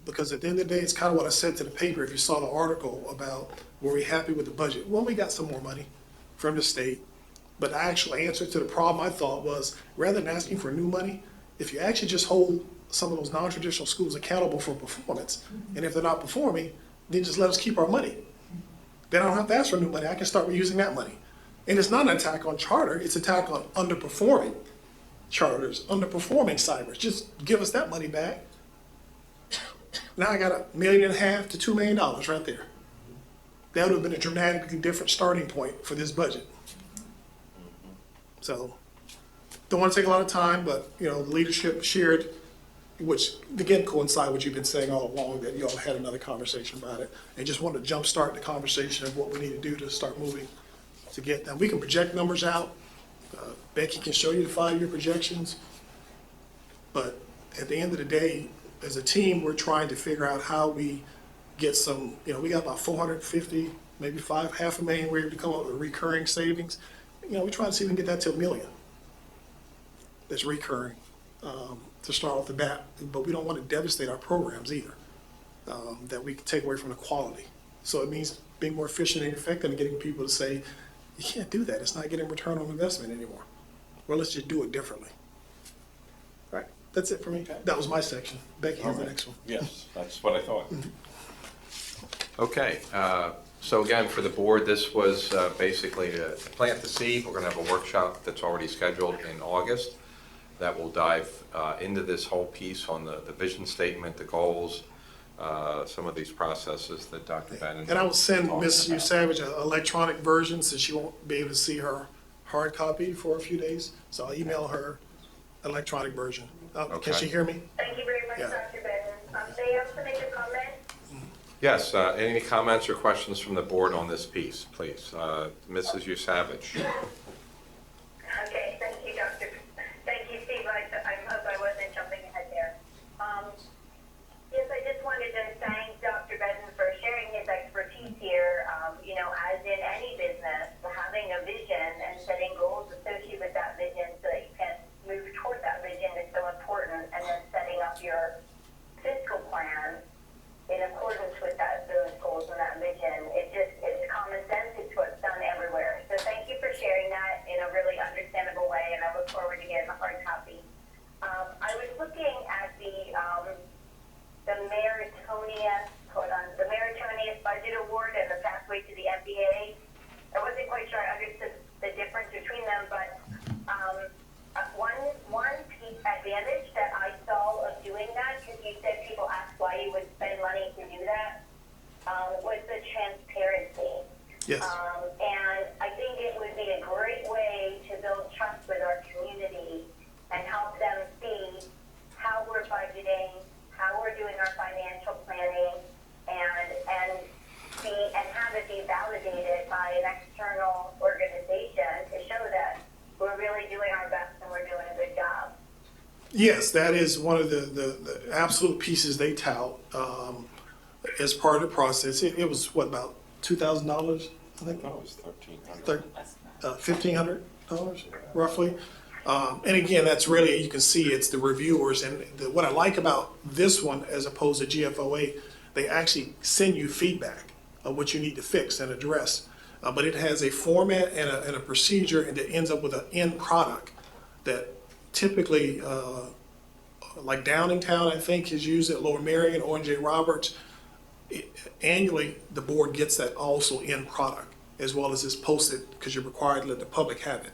Because at the end of the day, it's kind of what I said to the paper. If you saw the article about were we happy with the budget? Well, we got some more money from the state. But the actual answer to the problem, I thought, was rather than asking for new money, if you actually just hold some of those non-traditional schools accountable for performance, and if they're not performing, then just let us keep our money. Then I don't have to ask for new money. I can start reusing that money. And it's not an attack on charter. It's an attack on underperforming charters, underperforming cybers. Just give us that money back. Now I got $1.5 million to $2 million right there. That would have been a dramatically different starting point for this budget. So, don't want to take a lot of time, but the leadership shared which again coincide with what you've been saying all along, that you all had another conversation about it, and just wanted to jumpstart the conversation of what we need to do to start moving to get them. We can project numbers out. Becky can show you the 5-year projections, but at the end of the day, as a team, we're trying to figure out how we get some, we got about 450, maybe half a million, we're able to come up with recurring savings. We try to see if we can get that to $1 million. That's recurring, to start off the bat, but we don't want to devastate our programs either, that we can take away from the quality. So it means being more efficient and effective and getting people to say, you can't do that, it's not getting return on investment anymore. Well, let's just do it differently. All right, that's it for me. That was my section. Becky has the next one. Yes, that's what I thought. Okay, so again, for the board, this was basically to plant the seed. We're going to have a workshop that's already scheduled in August that will dive into this whole piece on the vision statement, the goals, some of these processes that Dr. Bannon. And I will send talked Ms. about. Savage an electronic version, since she won't be able to see her hard copy for a few days. So I'll email her electronic version. Can Okay. she hear me? Thank you very much, Yeah. Dr. Benton. May I also make a comment? Yes, any comments or questions from the board on this piece, please? Mrs. Usavage. Okay, thank you, Dr. Thank you, Steve. I hope I wasn't jumping ahead there. Yes, I just wanted to thank Dr. Benton for sharing his expertise here. As in any business, having a vision and setting goals associated with that vision so that you can move toward that vision is so important, and then setting up your fiscal plan in accordance with those goals and that vision. It's common sense. It's what's done everywhere. So thank you for sharing that in a really understandable way, and I look forward to getting a hard copy. I was looking at the Meritonious Budget Award and the Pathway to the MBA. I wasn't quite sure I understood the difference between them, but one piece advantage that I saw of doing that, because you said people ask why you would spend money to do that, was the transparency. Yes. And I think it would be a great way to build trust with our community and help them see how we're budgeting, how we're doing our financial planning, and have it be validated by an external organization to show that we're really doing our best and we're doing a good job. Yes, that is one of the absolute pieces they tout as part of the process. It was, what, about $2,000, I think? I thought it was 1,300. $1,500, roughly. And again, that's really, you can see it's the reviewers. And what I like about this one, as opposed to GFOA, they actually send you feedback of what you need to fix and address. But it has a format and a procedure, and it ends up with an end product that typically, like Downingtown, I think, has used it, Lower Merion, Orange J. Roberts. Annually, the board gets that also end product, as well as it's posted, because you're required to let the public have it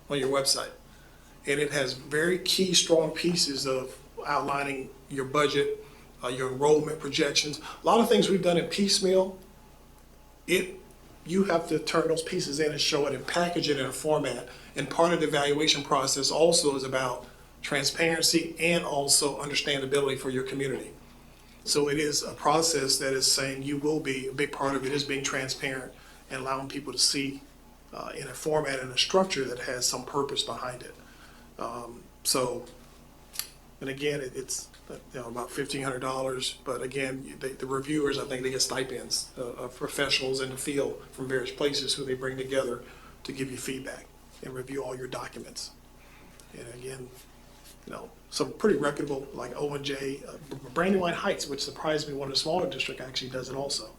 on your website. And it has very key, strong pieces of outlining your budget, your enrollment projections. A lot of things we've done in piecemeal, you have to turn those pieces in and show it and package it in a format. And part of the evaluation process also is about transparency and also understandability for your community. So it is a process that is saying you will be, a big part of it is being transparent and allowing people to see in a format and a structure that has some purpose behind it. And again, it's about $1,500, but again, the reviewers, I think they get stipends of professionals in the field from various places who they bring together to give you feedback and review all your documents. And again, some pretty reputable, like O&J, Brandywine Heights, which surprised me, one of the smaller districts actually does it also.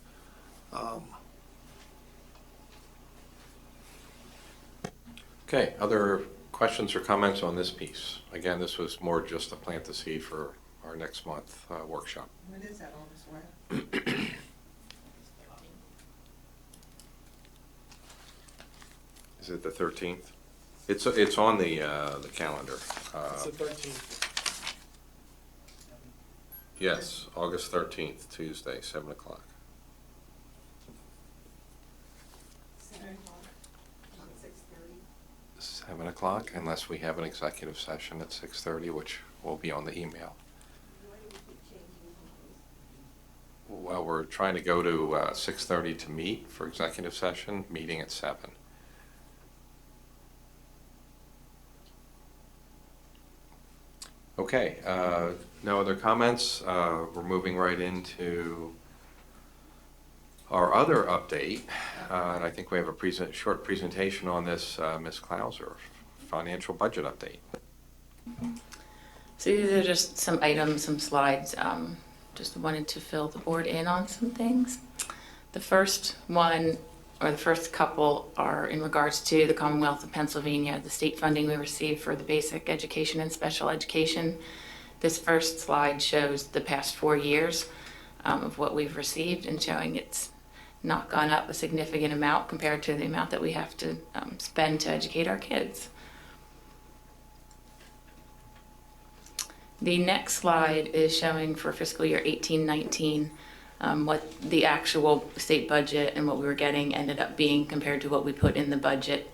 Okay, other questions or comments on this piece? Again, this was more just to plant the seed for our next month workshop. What is that on this web? Is it the 13th? It's on the calendar. It's the 13th. Yes, August 13th, Tuesday, 7 o'clock. 7 o'clock, unless we have an executive session at 6:30, which will be on the email. Well, we're trying to go to 6:30 to meet for executive session, meeting at 7. Okay, no other comments. We're moving right into our other update, and I think we have a short presentation on this, Ms. Clauser, financial budget update. So these are just some items, some slides, just wanted to fill the board in on some things. The first one, or the first couple, are in regards to the Commonwealth of Pennsylvania, the state funding we received for the basic education and special education. This first slide shows the past 4 years of what we've received, and showing it's not gone up a significant amount compared to the amount that we have to spend to educate our kids. The next slide is showing for fiscal year 18-19 what the actual state budget and what we were getting ended up being compared to what we put in the budget,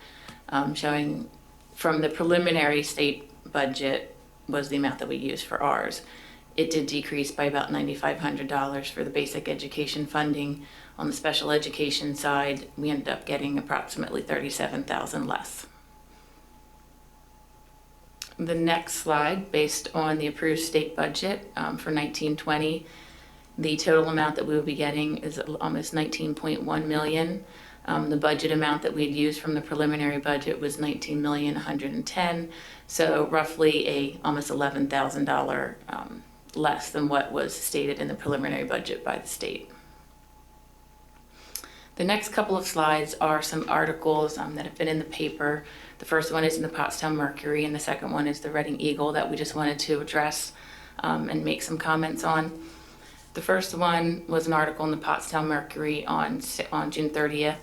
showing from the preliminary state budget was the amount that we used for ours. It did decrease by about $9,500 for the basic education funding. On the special education side, we ended up getting approximately $37,000 less. The next slide, based on the approved state budget for 19-20, the total amount that we will be getting is almost $19.1 million. The budget amount that we'd used from the preliminary budget was $19,110,000, so roughly almost $11,000 less than what was stated in the preliminary budget by the state. The next couple of slides are some articles that have been in the paper. The first one is in the Pottstown Mercury, and the second one is the Reading Eagle that we just wanted to address and make some comments on. The first one was an article in the Pottstown Mercury on June 30th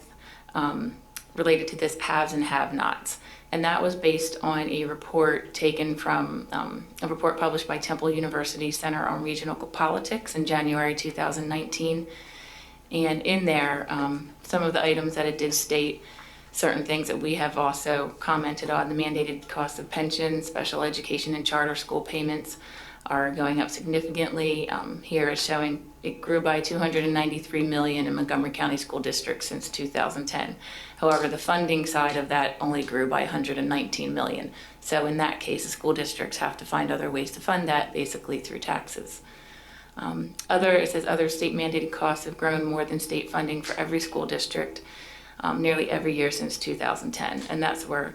related to this haves and have-nots. And that was based on a report taken from a report published by Temple University Center on Regional Politics in January 2019. And in there, some of the items that it did state, certain things that we have also commented on, the mandated cost of pensions, special education and charter school payments are going up significantly. Here is showing it grew by $293 million in Montgomery County School District since 2010. However, the funding side of that only grew by $119 million. So in that case, the school districts have to find other ways to fund that, basically through taxes. It says other state mandated costs have grown more than state funding for every school district nearly every year since 2010, and that's where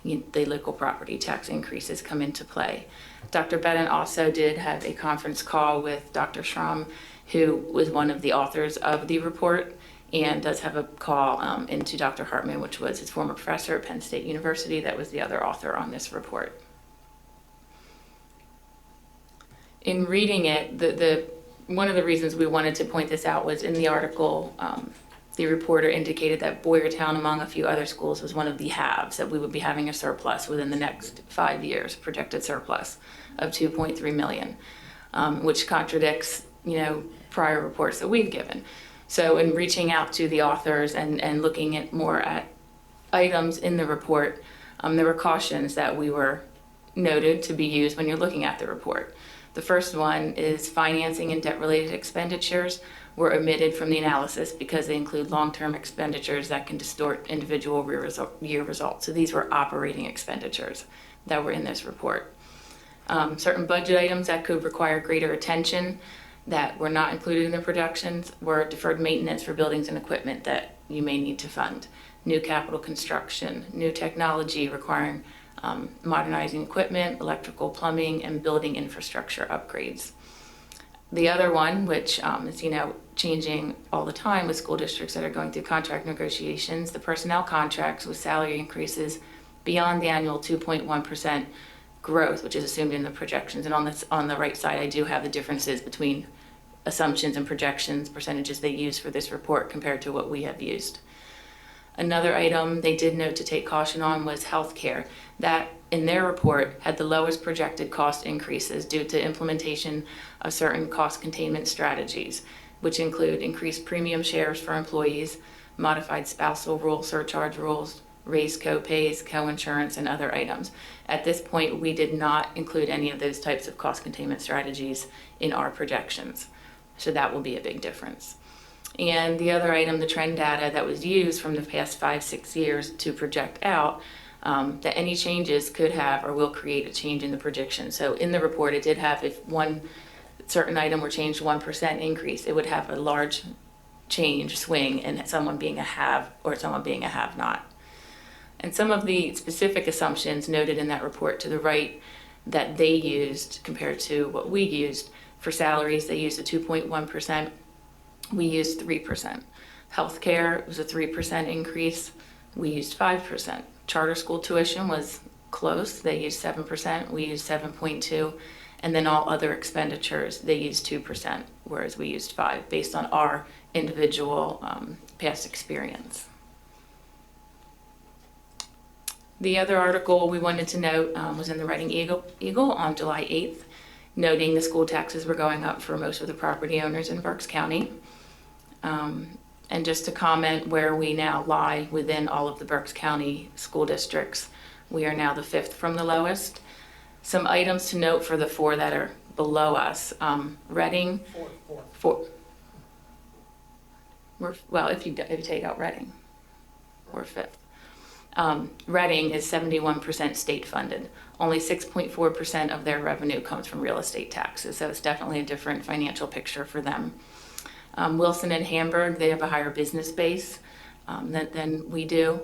the local property tax increases come into play. Dr. Bennett also did have a conference call with Dr. Schramm, who was one of the authors of the report, and does have a call into Dr. Hartman, which was his former professor at Penn State University, that was the other author on this report. In reading it, one of the reasons we wanted to point this out was in the article, the reporter indicated that Boyertown, among a few other schools, was one of the haves, that we would be having a surplus within the next 5 years, projected surplus of $2.3 million, which contradicts, prior reports that we've given. So in reaching out to the authors and looking at more at items in the report, there were cautions that we were noted to be used when you're looking at the report. The first one is financing and debt-related expenditures were omitted from the analysis because they include long-term expenditures that can distort individual year results. So these were operating expenditures that were in this report. Certain budget items that could require greater attention that were not included in the projections were deferred maintenance for buildings and equipment that you may need to fund, new capital construction, new technology requiring modernizing equipment, electrical, plumbing, and building infrastructure upgrades. The other one, which is changing all the time with school districts that are going through contract negotiations, the personnel contracts with salary increases beyond the annual 2.1% growth, which is assumed in the projections. And on the right side, I do have the differences between assumptions and projections, percentages they use for this report compared to what we have used. Another item they did note to take caution on was healthcare. That, in their report, had the lowest projected cost increases due to implementation of certain cost containment strategies, which include increased premium shares for employees, modified spousal rule surcharge rules, raised co-pays, co-insurance, and other items. At this point, we did not include any of those types of cost containment strategies in our projections. So that will be a big difference. And the other item, the trend data that was used from the past 5-6 years to project out, that any changes could have or will create a change in the prediction. So in the report, it did have, if one certain item were changed 1% increase, it would have a large change, swing, in someone being a have or someone being a have not. And some of the specific assumptions noted in that report to the right that they used compared to what we used, for salaries, they used a 2.1%. We used 3%. Healthcare was a 3% increase. We used 5%. Charter school tuition was close. They used 7%. We used 7.2%. And then all other expenditures, they used 2%, whereas we used 5%, based on our individual past experience. The other article we wanted to note was in the Reading Eagle on July 8th, noting the school taxes were going up for most of the property owners in Berks County. And just to comment where we now lie within all of the Berks County school districts, we are now the 5th from the lowest. Some items to note for the 4 that are below us. Reading, well, if you take out Reading, we're 5th. Reading is 71% state funded. Only 6.4% of their revenue comes from real estate taxes, so it's definitely a different financial picture for them. Wilson and Hamburg, they have a higher business base than we do.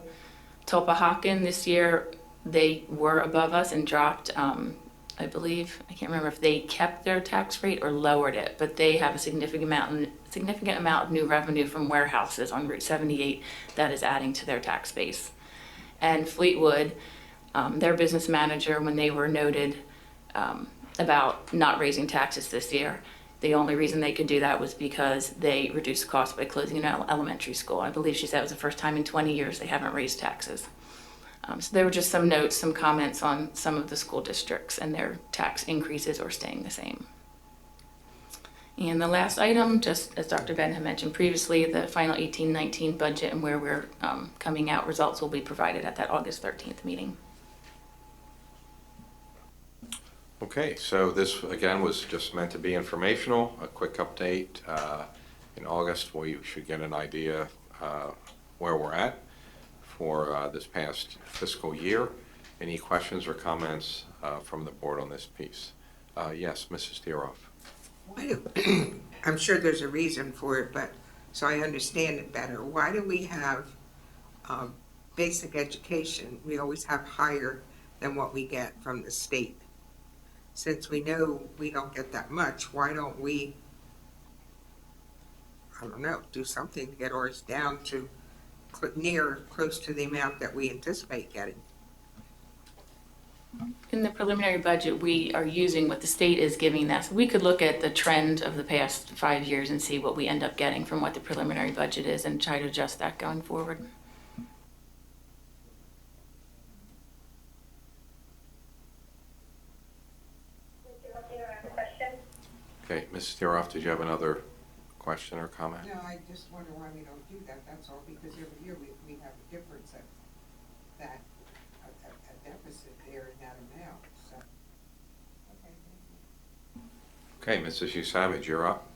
Tulpehocken this year, they were above us and dropped, I believe, I can't remember if they kept their tax rate or lowered it, but they have a significant amount of new revenue from warehouses on Route 78 that is adding to their tax base. And Fleetwood, their business manager, when they were noted about not raising taxes this year, the only reason they could do that was because they reduced costs by closing an elementary school. I believe she said it was the first time in 20 years they haven't raised taxes. So there were just some notes, some comments on some of the school districts and their tax increases or staying the same. And the last item, just as Dr. Ben had mentioned previously, the final 18-19 budget and where we're coming out, results will be provided at that August 13th meeting. Okay, so this, again, was just meant to be informational, a quick update. In August, we should get an idea where we're at for this past fiscal year. Any questions or comments from the board on this piece? Yes, Mrs. Deeroff. I'm sure there's a reason for it, but so I understand it better. Why do we have basic education? We always have higher than what we get from the state. Since we know we don't get that much, why don't we, I don't know, do something to get ours down to close to the amount that we anticipate getting? In the preliminary budget, we are using what the state is giving us. We could look at the trend of the past 5 years and see what we end up getting from what the preliminary budget is and try to adjust that going forward. Okay, Mrs. Deeroff, did you have another question or comment? No, I just wonder why we don't do that, that's all, because every year we have a difference of that, a deficit there in that amount, so. Okay, thank you. Okay, Mrs. Savage, you're up.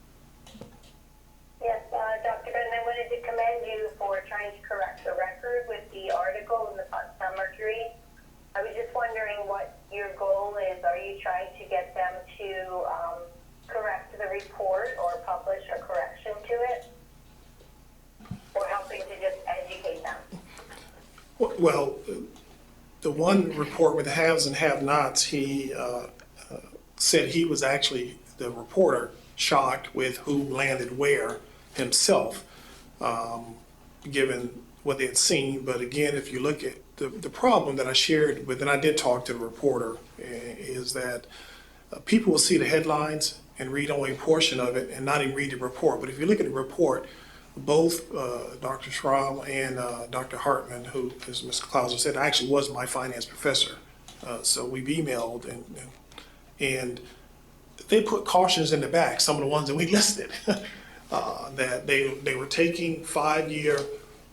Yes, Dr. Ben, I wanted to commend you for trying to correct the record with the article in the Sun Mercury. I was just wondering what your goal is. Are you trying to get them to correct the report or publish a correction to it? Or helping to just educate them? Well, the one report with the haves and have-nots, he said he was actually, the reporter, shocked with who landed where himself, given what they had seen. But again, if you look at the problem that I shared with, and I did talk to the reporter, is that people will see the headlines and read only a portion of it and not even read the report. But if you look at the report, both Dr. Schramm and Dr. Hartman, who, as Mr. Clauser said, actually was my finance professor. So we've emailed and they put cautions in the back, some of the ones that we listed, that they were taking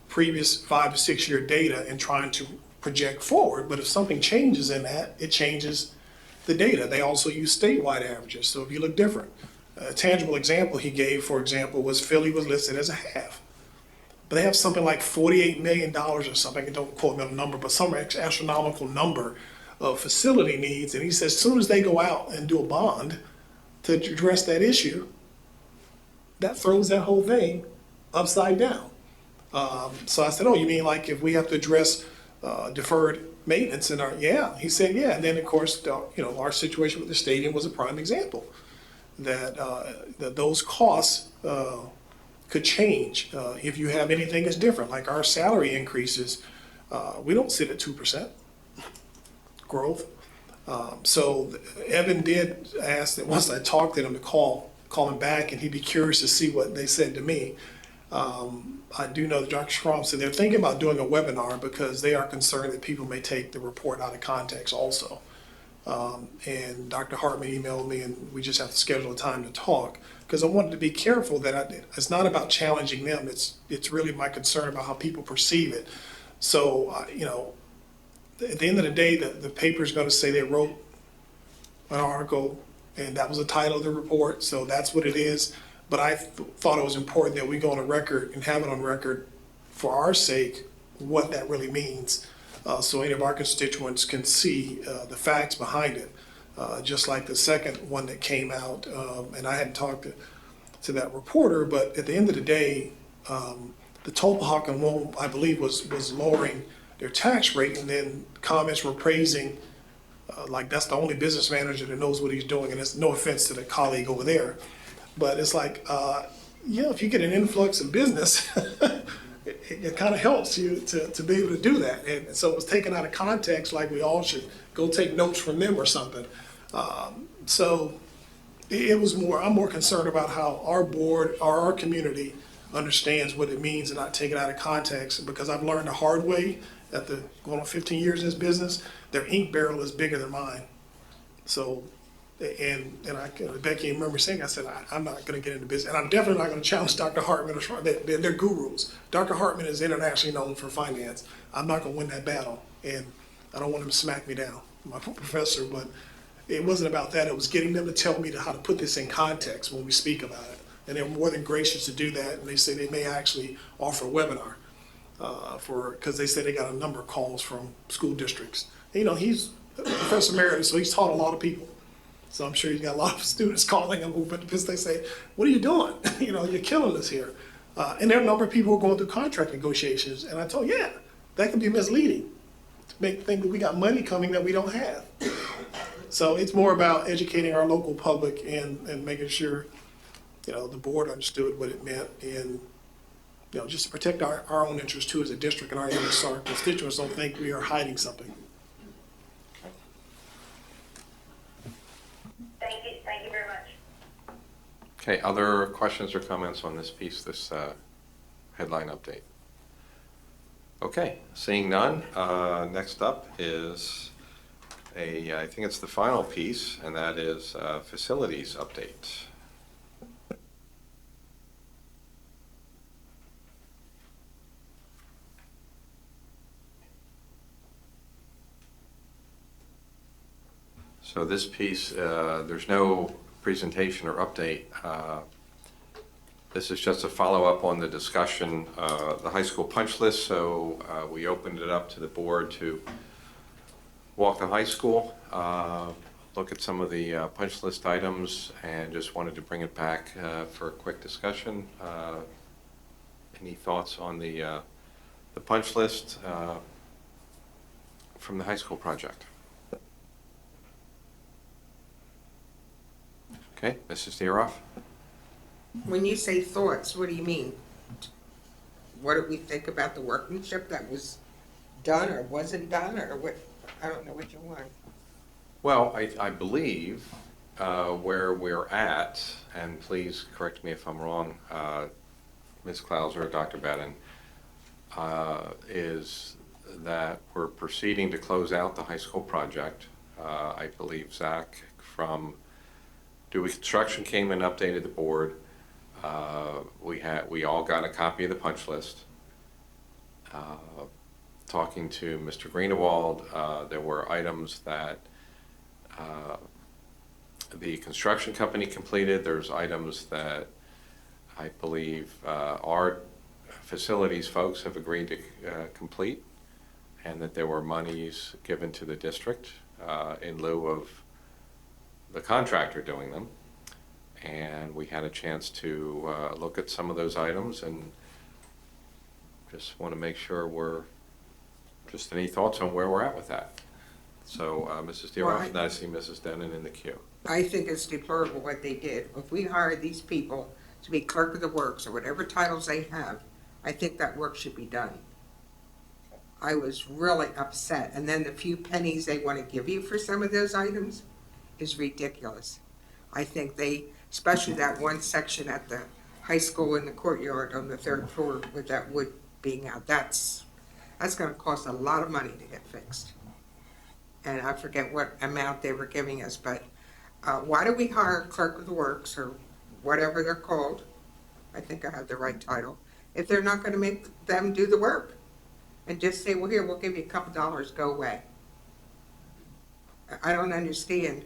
previous 5 to 6 year data and trying to project forward. But if something changes in that, it changes the data. They also use statewide averages, so if you look different. A tangible example he gave, for example, was Philly was listed as a half. But they have something like $48 million or something, don't quote me on the number, but some astronomical number of facility needs. And he says, as soon as they go out and do a bond to address that issue, that throws that whole thing upside down. So I said, oh, you mean like if we have to address deferred maintenance in our, yeah. He said, yeah. And then, of course, our situation with the stadium was a prime example that those costs could change if you have anything that's different. Like our salary increases, we don't sit at 2% growth. So Evan did ask that once I talked to him to call him back, and he'd be curious to see what they said to me. I do know that Dr. Schramm said they're thinking about doing a webinar because they are concerned that people may take the report out of context also. And Dr. Hartman emailed me, and we just have to schedule a time to talk because I wanted to be careful that it's not about challenging them. It's really my concern about how people perceive it. So, at the end of the day, the paper's going to say they wrote an article, and that was the title of the report, so that's what it is. But I thought it was important that we go on a record and have it on record for our sake what that really means, so any of our constituents can see the facts behind it. Just like the second one that came out, and I hadn't talked to that reporter, but at the end of the day, the Tulpahawk and Wome, I believe, was lowering their tax rate, and then comments were praising, like that's the only business manager that knows what he's doing, and it's no offense to the colleague over there. But it's like, if you get an influx of business, it kind of helps you to be able to do that. And so it was taken out of context, like we all should go take notes from them or something. So it was I'm more concerned about how our board or our community understands what it means and not take it out of context, because I've learned the hard way going on 15 years in this business, their ink barrel is bigger than mine. So, and Becky remember saying, I said, I'm not going to get into business, and I'm definitely not going to challenge Dr. Hartman. They're gurus. Dr. Hartman is internationally known for finance. I'm not going to win that battle, and I don't want him to smack me down, my professor, but it wasn't about that. It was getting them to tell me how to put this in context when we speak about it. And they're more than gracious to do that, and they say they may actually offer a webinar because they said they got a number of calls from school districts. And, he's a professor emeritus, so he's taught a lot of people. So I'm sure he's got a lot of students calling him because they say, what are you doing? You're killing us here. And there are a number of people who are going through contract negotiations. And I told, that can be misleading to make them think that we got money coming that we don't have. So it's more about educating our local public and making sure, the board understood what it meant, and, just to protect our own interests too as a district and our interests, so our constituents don't think we are hiding something. Thank you very much. Okay, other questions or comments on this piece, this headline update? Okay, seeing none, next up is I think it's the final piece, and that is facilities update. So this piece, there's no presentation or update. This is just a follow-up on the discussion, the high school punch list. So we opened it up to the board to walk the high school, look at some of the punch list items, and just wanted to bring it back for a quick discussion. Any thoughts on the punch list from the high school project? Okay, Mrs. Deeroff. When you say thoughts, what do you mean? What did we think about the workmanship that was done or wasn't done, or what? I don't know what you want. Well, I believe where we're at, and please correct me if I'm wrong, Ms. Klauser or Dr. Batten, is that we're proceeding to close out the high school project. I believe Zach from Dewey Construction came and updated the board. We all got a copy of the punch list. Talking to Mr. Greenewald, there were items that the construction company completed. There's items that I believe our facilities folks have agreed to complete, and that there were monies given to the district in lieu of the contractor doing them. And we had a chance to look at some of those items, and just want to make sure just any thoughts on where we're at with that? So, Mrs. Deeroff, Well, and I see Mrs. Denon in the queue. I think it's deplorable what they did. If we hire these people to be clerk of the works or whatever titles they have, I think that work should be done. I was really upset. And then the few pennies they want to give you for some of those items is ridiculous. I think especially that one section at the high school in the courtyard on the 3rd floor with that wood being out, that's going to cost a lot of money to get fixed. And I forget what amount they were giving us, but why do we hire clerk of the works or whatever they're called? I think I have the right title. If they're not going to make them do the work, and just say, well, here, we'll give you a couple dollars, go away. I don't understand.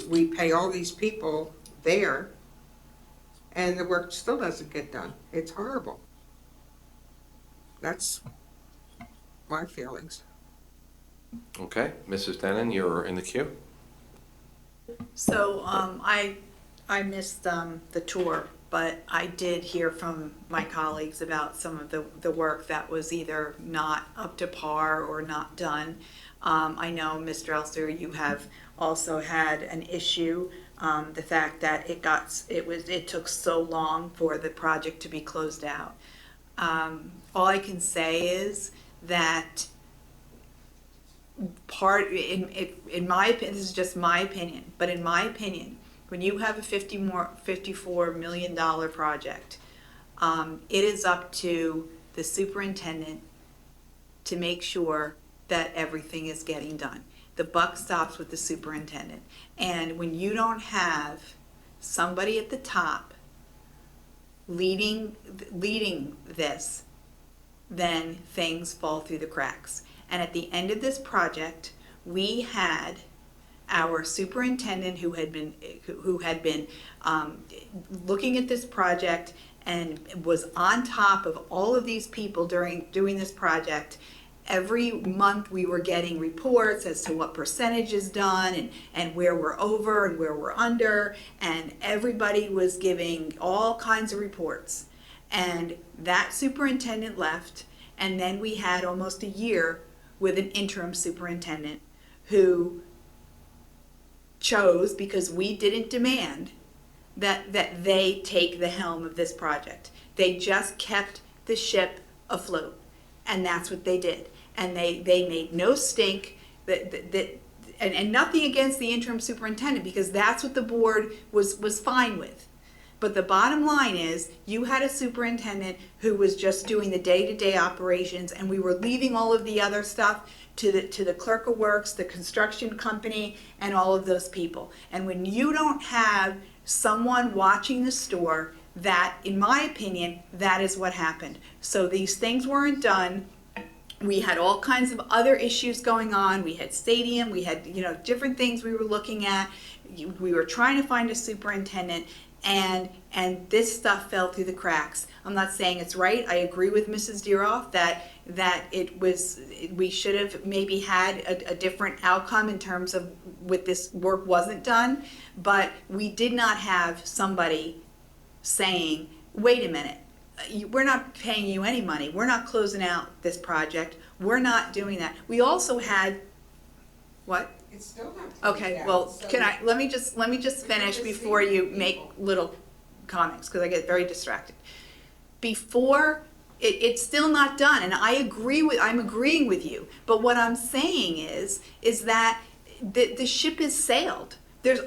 We pay all these people there, and the work still doesn't get done. It's horrible. That's my feelings. Okay, Mrs. Denon, you're in the queue. So, I missed, the tour, but I did hear from my colleagues about some of the work that was either not up to par or not done. I know, Mr. Elster, you have also had an issue, the fact that it took so long for the project to be closed out. All I can say is that in my opinion, this is just my opinion, but in my opinion, when you have a $54 million project, it is up to the superintendent to make sure that everything is getting done. The buck stops with the superintendent. And when you don't have somebody at the top leading this, then things fall through the cracks. And at the end of this project, we had our superintendent who had been looking at this project and was on top of all of these people doing this project. Every month we were getting reports as to what percentage is done and where we're over and where we're under, and everybody was giving all kinds of reports. And that superintendent left, and then we had almost a year with an interim superintendent who chose, because we didn't demand that they take the helm of this project. They just kept the ship afloat, and that's what they did. And they made no stink, and nothing against the interim superintendent, because that's what the board was fine with. But the bottom line is, you had a superintendent who was just doing the day-to-day operations, and we were leaving all of the other stuff to the clerk of works, the construction company, and all of those people. And when you don't have someone watching the store, that, in my opinion, that is what happened. So these things weren't done. We had all kinds of other issues going on. We had stadium, we had, different things we were looking at. We were trying to find a superintendent, and this stuff fell through the cracks. I'm not saying it's right. I agree with Mrs. Deeroff that we should have maybe had a different outcome in terms of what this work wasn't done, but we did not have somebody saying, wait a minute, we're not paying you any money. We're not closing out this project. We're not doing that. We also had, what? It's still not. Okay, well, so let me just finish before you make little comments, because I get very distracted. Before, it's still not done, and I'm agreeing with you. But what I'm saying is that the ship has sailed.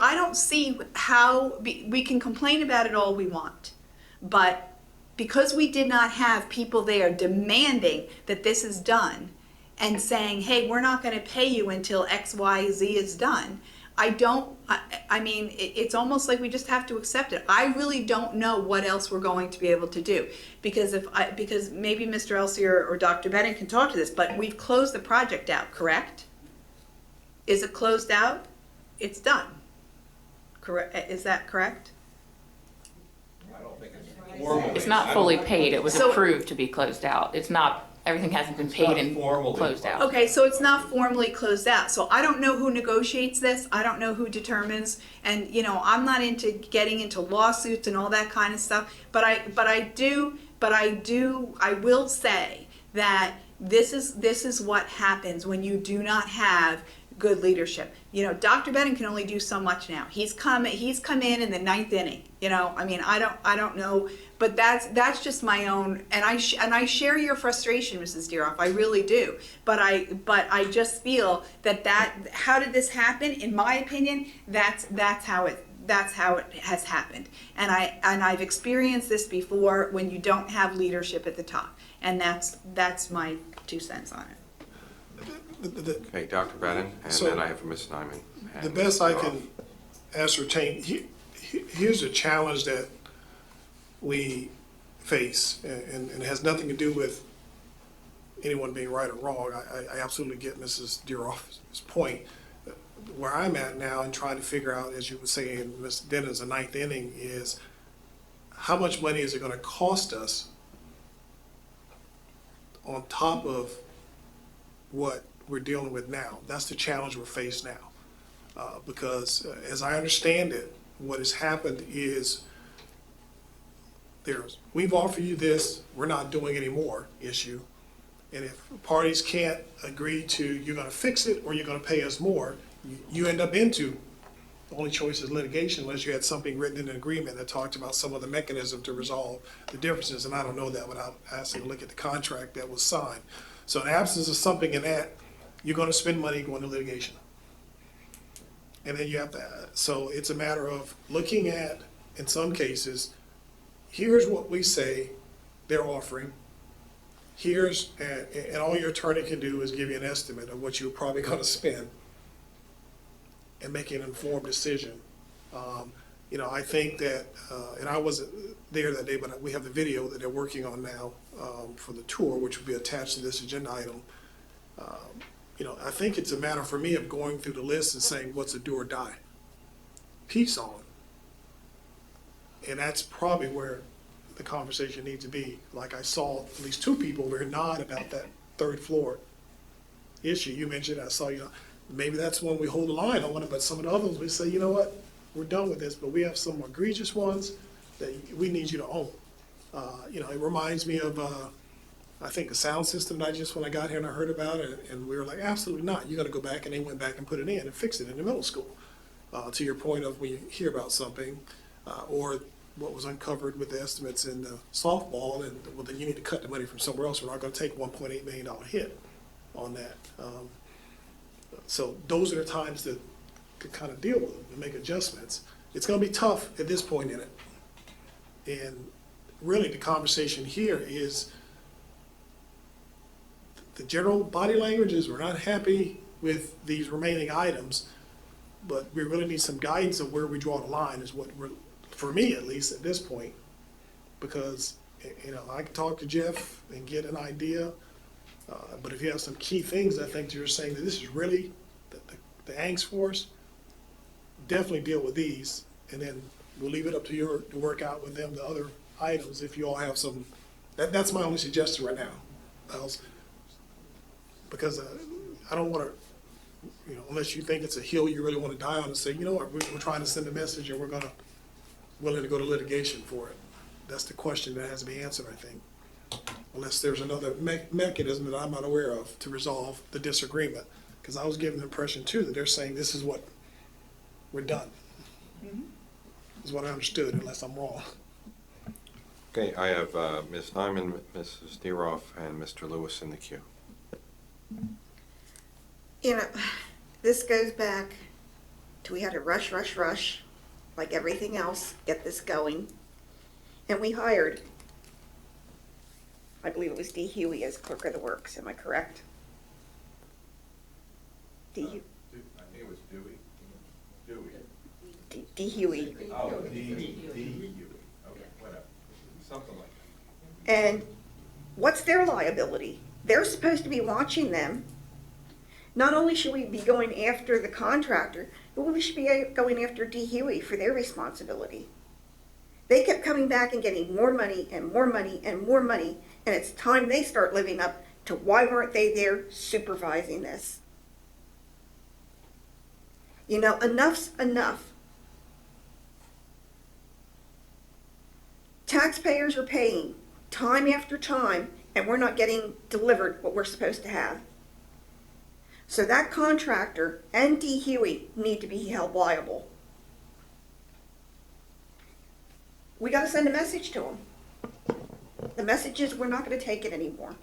I don't see how, we can complain about it all we want, but because we did not have people there demanding that this is done and saying, hey, we're not going to pay you until X, Y, Z is done, it's almost like we just have to accept it. I really don't know what else we're going to be able to do, because maybe Mr. Elsier or Dr. Benning can talk to this, but we've closed the project out, correct? Is it closed out? It's done. Correct, is that correct? It's not fully paid, it was So- approved to be closed out. It's not, everything hasn't been paid and closed out. Okay, so it's not formally closed out, so I don't know who negotiates this, I don't know who determines, and, you know, I'm not into getting into lawsuits and all that kind of stuff, but I will say that this is what happens when you do not have good leadership. You know, Dr. Benning can only do so much now. He's come in the ninth inning. You know, I mean, I don't know, but that's just my own. And I share your frustration, Mrs. Deeroff. I really do. But I just feel that how did this happen? In my opinion, that's how it has happened. And I've experienced this before when you don't have leadership at the top. And that's my 2 cents on it. Okay, Dr. Bennon, and So- then I have Ms. Nyman. The and best Mr. I Roth. can ascertain, here's a challenge that we face, and it has nothing to do with anyone being right or wrong. I absolutely get Mrs. Deeroff's point. Where I'm at now and trying to figure out, as you were saying, Ms. Dennis, the ninth inning, is how much money is it going to cost us on top of what we're dealing with now? That's the challenge we're faced now. Because as I understand it, what has happened is we've offered you this, we're not doing any more issue. And if parties can't agree to, you're gonna fix it or you're gonna pay us more, you end up into, the only choice is litigation unless you had something written in an agreement that talked about some of the mechanism to resolve the differences. And I don't know that without asking to look at the contract that was signed. So in the absence of something in that, you're gonna spend money going to litigation. And then you have to, so it's a matter of looking at, in some cases, here's what we say they're offering. Here's, and all your attorney can do is give you an estimate of what you're probably gonna spend and make an informed decision. You know, I think that, and I wasn't there that day, but we have the video that they're working on now for the tour, which will be attached to this agenda item. You know, I think it's a matter for me of going through the list and saying, what's a do or die piece on? And that's probably where the conversation needs to be. Like I saw at least 2 people were nod about that third floor issue you mentioned. I saw, you know, maybe that's when we hold the line on it, but some of the others, we say, you know what, we're done with this, but we have some egregious ones that we need you to own. You know, it reminds me of, I think, a sound system that when I got here and I heard about it, and we were like, absolutely not. You're gonna go back, and they went back and put it in and fix it in the middle school. To your point of when you hear about something, or what was uncovered with the estimates in the softball, and well, then you need to cut the money from somewhere else. We're not gonna take $1.8 million hit on that. So those are the times that could kind of deal with it and make adjustments. It's gonna be tough at this point in it. And really the conversation here is the general body language is we're not happy with these remaining items, but we really need some guidance of where we draw the line is what we're, for me at least at this point, because, you know, I can talk to Jeff and get an idea, but if you have some key things, I think you're saying that this is really the angst for us, definitely deal with these, and then we'll leave it up to you to work out with them the other items if you all have some. That's my only suggestion right now, Miles, because I don't want to, you know, unless you think it's a hill you really want to die on and say, you know what, we're trying to send a message and we're willing to go to litigation for it. That's the question that has to be answered, I think. Unless there's another mechanism that I'm not aware of to resolve the disagreement. Because I was given the impression too that they're saying this is what we're done. Is what I understood, unless I'm wrong. Okay, I have Ms. Nyman, Mrs. Deeroff, and Mr. Lewis in the queue. You know, this goes back to we had to rush, like everything else, get this going. And we hired, I believe it was D. Huey as clerk of the works, am I correct? D. I think it was Dewey. D. Huey. Oh, D. Huey. Okay, whatever. Something like that. And what's their liability? They're supposed to be watching them. Not only should we be going after the contractor, but we should be going after D. Huey for their responsibility. They kept coming back and getting more money and more money and more money, and it's time they start living up to why weren't they there supervising this? You know, enough's enough. Taxpayers are paying time after time, and we're not getting delivered what we're supposed to have. So that contractor and D. Huey need to be held liable. We got to send a message to them. The message is we're not going to take it anymore.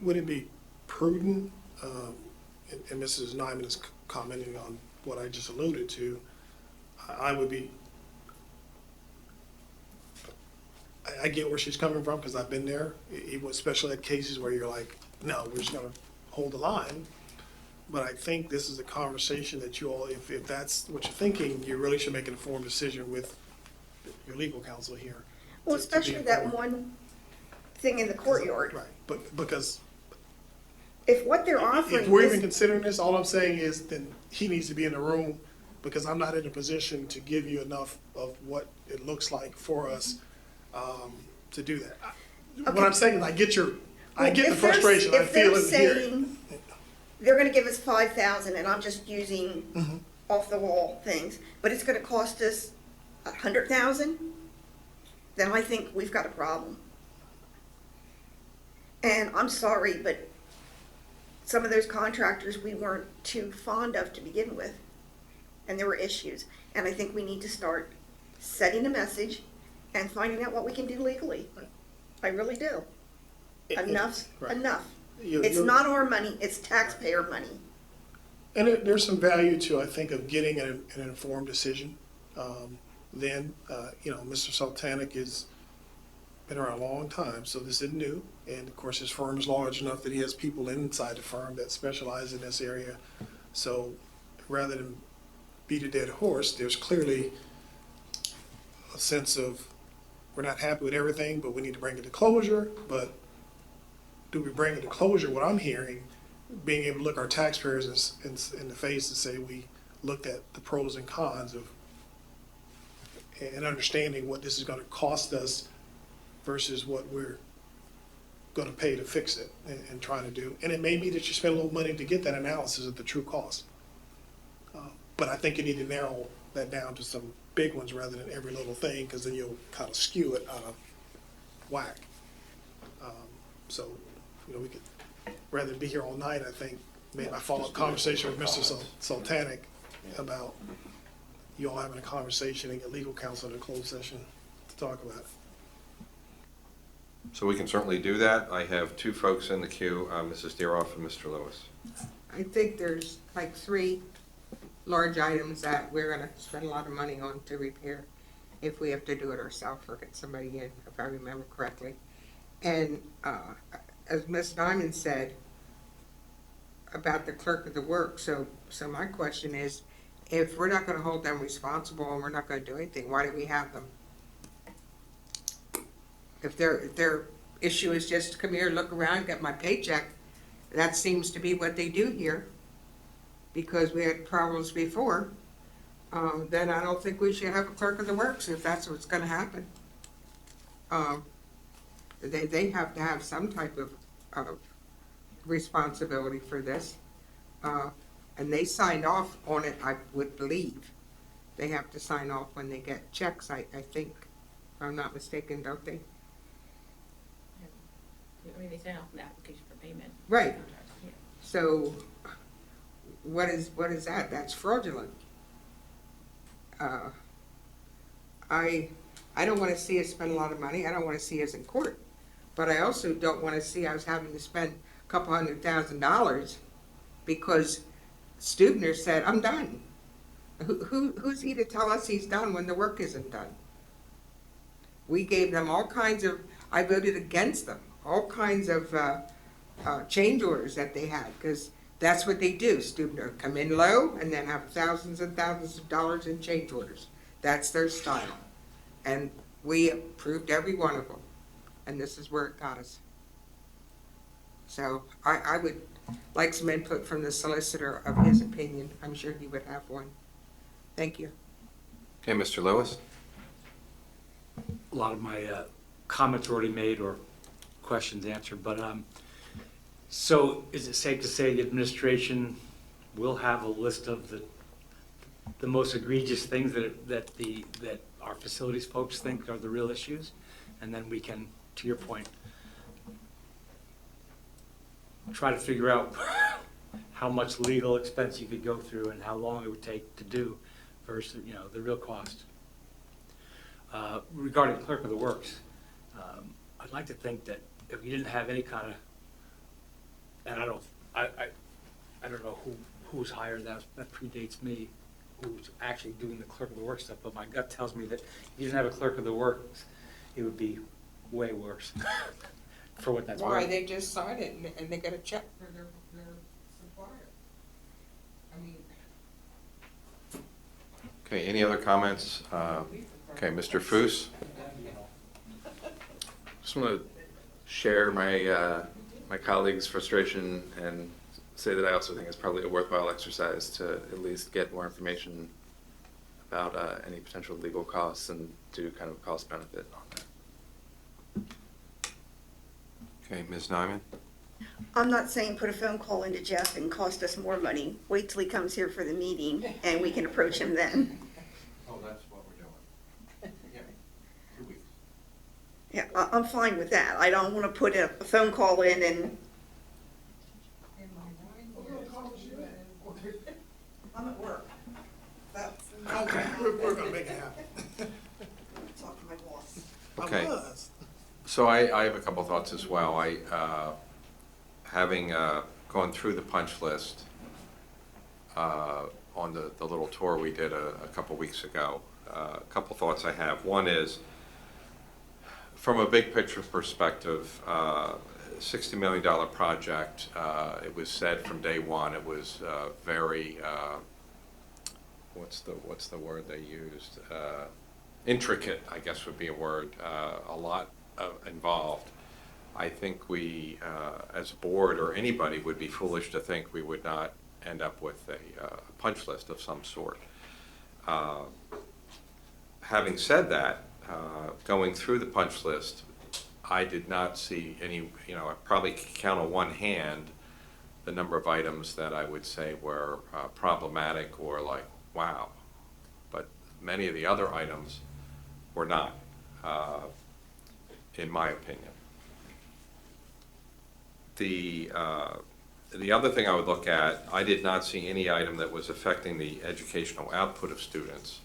Would it be prudent, and Mrs. Nyman is commenting on what I just alluded to, I would be, I get where she's coming from because I've been there, especially at cases where you're like, no, we're just going to hold the line. But I think this is a conversation that you all, if that's what you're thinking, you really should make an informed decision with your legal counsel here. Well, to be especially that informed. one thing in the courtyard. Right, but because If what they're offering if we're even is, considering this, all I'm saying is then he needs to be in the room because I'm not in a position to give you enough of what it looks like for us to do that. What Okay. I'm saying is I get the if they're- frustration, I if feel they're it here. saying they're gonna give us 5,000 and I'm just using Mm-hmm. off the wall things, but it's gonna cost us 100,000, then I think we've got a problem. And I'm sorry, but some of those contractors we weren't too fond of to begin with. And there were issues. And I think we need to start setting a message and finding out what we can do legally. I really do. Enough's Right. enough. You- It's you're- not our money, it's taxpayer money. And there's some value to, I think, of getting an informed decision. Mr. Sultanic has been around a long time, so this isn't new. And of course, his firm is large enough that he has people inside the firm that specialize in this area. So rather than beat a dead horse, there's clearly a sense of, we're not happy with everything, but we need to bring it to closure. But do we bring it to closure? What I'm hearing, being able to look our taxpayers in the face and say we looked at the pros and cons of, and understanding what this is going to cost us versus what we're going to pay to fix it and trying to do. And it may be that you spend a little money to get that analysis of the true cost. But I think you need to narrow that down to some big ones rather than every little thing, because then you'll kind of skew it out of whack. We could, rather than be here all night, I think, maybe I follow-up conversation with Mr. Sultanic about you all having a conversation and get legal counsel in a closed session to talk about it. So we can certainly do that. I have two folks in the queue, Mrs. Deeroff and Mr. Lewis. I think there's like 3 large items that we're gonna spend a lot of money on to repair if we have to do it ourselves or get somebody in, if I remember correctly. And as Ms. Diamond said about the clerk of the work, so my question is, if we're not gonna hold them responsible and we're not gonna do anything, why do we have them? If their issue is just come here, look around, get my paycheck, that seems to be what they do here, because we had problems before, then I don't think we should have a clerk of the works if that's what's gonna happen. They have to have some type of responsibility for this. And they signed off on it, I would believe. They have to sign off when they get checks, I think, if I'm not mistaken, don't they? I mean, they sent out an application for payment. Right. Yeah. So, what is that? That's fraudulent. I don't wanna see us spend a lot of money, I don't wanna see us in court, but I also don't wanna see us having to spend a couple $100,000 because Stubner said, I'm done. Who's he to tell us he's done when the work isn't done? We gave them all kinds of, I voted against them, all kinds of change orders that they had, because that's what they do. Stubner come in low and then have thousands and thousands of dollars in change orders. That's their style. And we approved every one of them. And this is where it got us. So I would like some input from the solicitor of his opinion. I'm sure he would have one. Thank you. Okay, Mr. Lewis? A lot of my comments were already made or questions answered, but, so is it safe to say the administration will have a list of the most egregious things that our facilities folks think are the real issues? And then we can, to your point, try to figure out how much legal expense you could go through and how long it would take to do versus, the real cost. Regarding clerk of the works, I'd like to think that if you didn't have any kind of, and I don't know who's hired that predates me, who's actually doing the clerk of the works stuff, but my gut tells me that if you didn't have a clerk of the works, it would be way worse for what that's Why, worth. they just signed it and they got a check for their supplier. I mean. Okay, any other comments? Okay, Mr. Foos? Just want to share my my colleagues' frustration and say that I also think it's probably a worthwhile exercise to at least get more information about any potential legal costs and do kind of a cost benefit on that. Okay, Ms. Nyman? I'm not saying put a phone call into Jeff and cost us more money. Wait till he comes here for the meeting and we can approach him then. Oh, that's what we're doing. Yeah, 2 weeks. Yeah, I'm fine with that. I don't want to put a phone call in and. I'm at work. Okay, we're gonna make it happen. Talk to my boss. Okay. I was. So I have a couple thoughts as well. Having gone through the punch list on the little tour we did a couple weeks ago, a couple thoughts I have. One is, from a big picture perspective, $60 million project, it was said from day one, it was very, what's the word they used? Intricate, I guess would be a word, a lot involved. I think we, as a board or anybody, would be foolish to think we would not end up with a punch list of some sort. Having said that, going through the punch list, I did not see any, I probably could count on one hand the number of items that I would say were problematic or like, wow. But many of the other items were not, in my opinion. The other thing I would look at, I did not see any item that was affecting the educational output of students.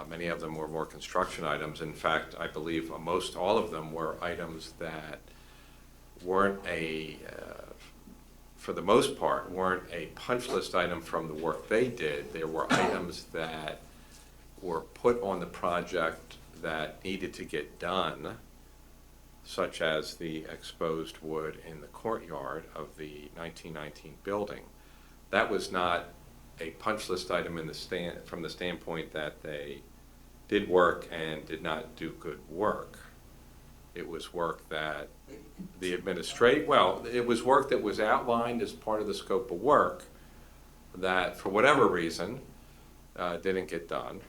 Many of them were more construction items. In fact, I believe most all of them were items that weren't for the most part, weren't a punch list item from the work they did. There were items that were put on the project that needed to get done, such as the exposed wood in the courtyard of the 1919 building. That was not a punch list item from the standpoint that they did work and did not do good work. It was work that it was work that was outlined as part of the scope of work that, for whatever reason, didn't get done.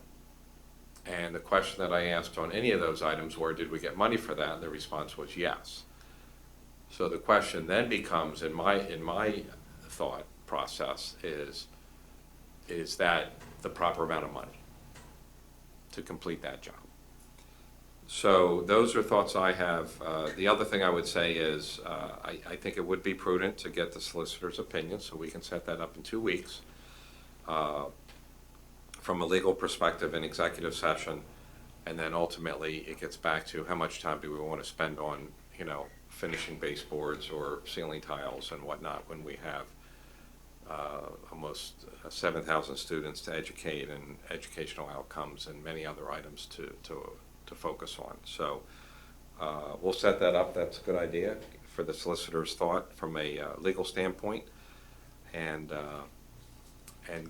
And the question that I asked on any of those items were, did we get money for that? And the response was yes. So the question then becomes, in my thought process, is that the proper amount of money to complete that job? So those are thoughts I have. The other thing I would say is I think it would be prudent to get the solicitor's opinion, so we can set that up in 2 weeks. From a legal perspective in executive session, and then ultimately it gets back to how much time do we want to spend on, finishing baseboards or ceiling tiles and whatnot when we have almost 7,000 students to educate and educational outcomes and many other items to focus on. So we'll set that up. That's a good idea for the solicitor's thought from a legal standpoint, and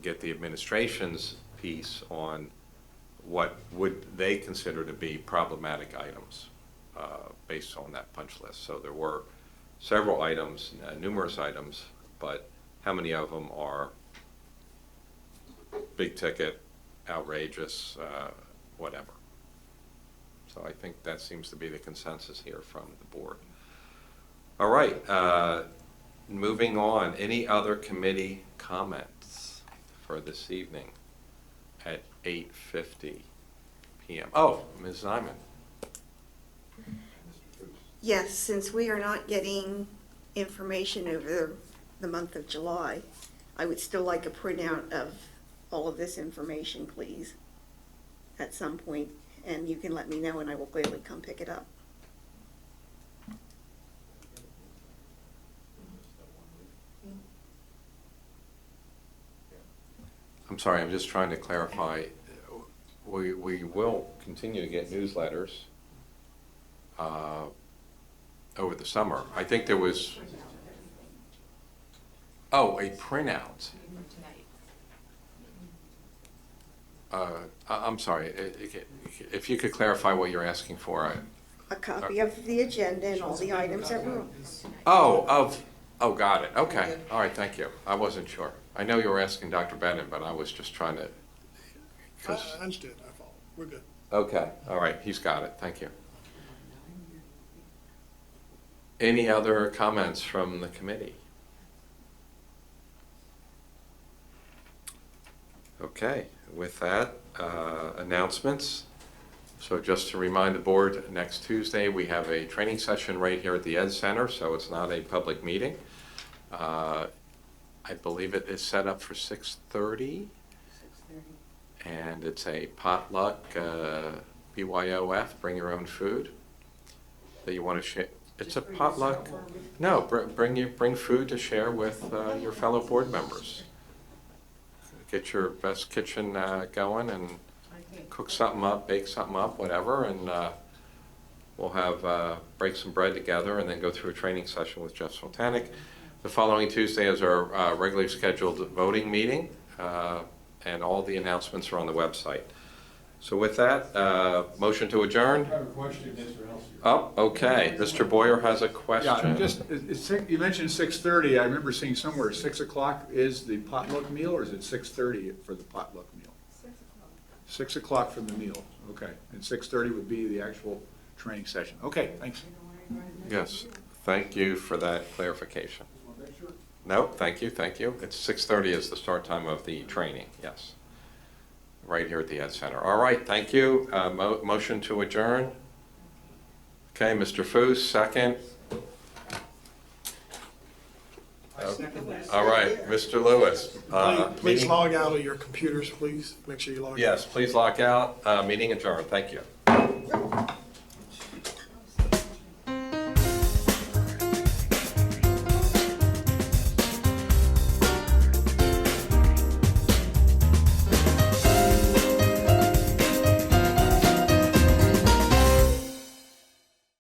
get the administration's piece on what would they consider to be problematic items based on that punch list. So there were several items, numerous items, but how many of them are big ticket, outrageous, whatever. So I think that seems to be the consensus here from the board. All right, moving on, any other committee comments for this evening at 8:50 p.m.? Oh, Ms. Nyman. Yes, since we are not getting information over the month of July, I would still like a printout of all of this information, please, at some point, and you can let me know and I will gladly come pick it up. I'm sorry, I'm just trying to clarify. We will continue to get newsletters over the summer. I think there was, oh, a printout. I'm sorry, if you could clarify what you're asking for. A copy of the agenda and all the items that were, Oh, got it, okay, all right, thank you. I wasn't sure. I know you were asking Dr. Bennett, but I was just trying to, I understood, I follow, we're good. okay, all right, he's got it, thank you. Any other comments from the committee? Okay, with that, announcements. So just to remind the board, next Tuesday, we have a training session right here at the Ed Center, so it's not a public meeting. I believe it is set up for 6:30. And it's a potluck, BYOF, bring your own food, that you want to share. It's a potluck. No, bring food to share with your fellow board members. Get your best kitchen going and cook something up, bake something up, whatever, and we'll have break some bread together and then go through a training session with Jeff Sultanic. The following Tuesday is our regularly scheduled voting meeting, and all the announcements are on the website. So with that, motion to adjourn? I have a question, Mr. Elsie. Oh, okay. Mr. Boyer has a question. Yeah, you mentioned 6:30. I remember seeing somewhere 6 o'clock is the potluck meal, or is it 6:30 for the potluck meal? 6 o'clock for the meal, okay. And 6:30 would be the actual training session. Okay, thanks. Yes, thank you for that clarification. No, thank you. It's 6:30 is the start time of the training, yes. Right here at the Ed Center. All right, thank you. Motion to adjourn. Okay, Mr. Foos, second. All right, Mr. Lewis. Please meeting- log out of your computers, please. Make sure you log out. Yes, please log out. Meeting adjourned. Thank you.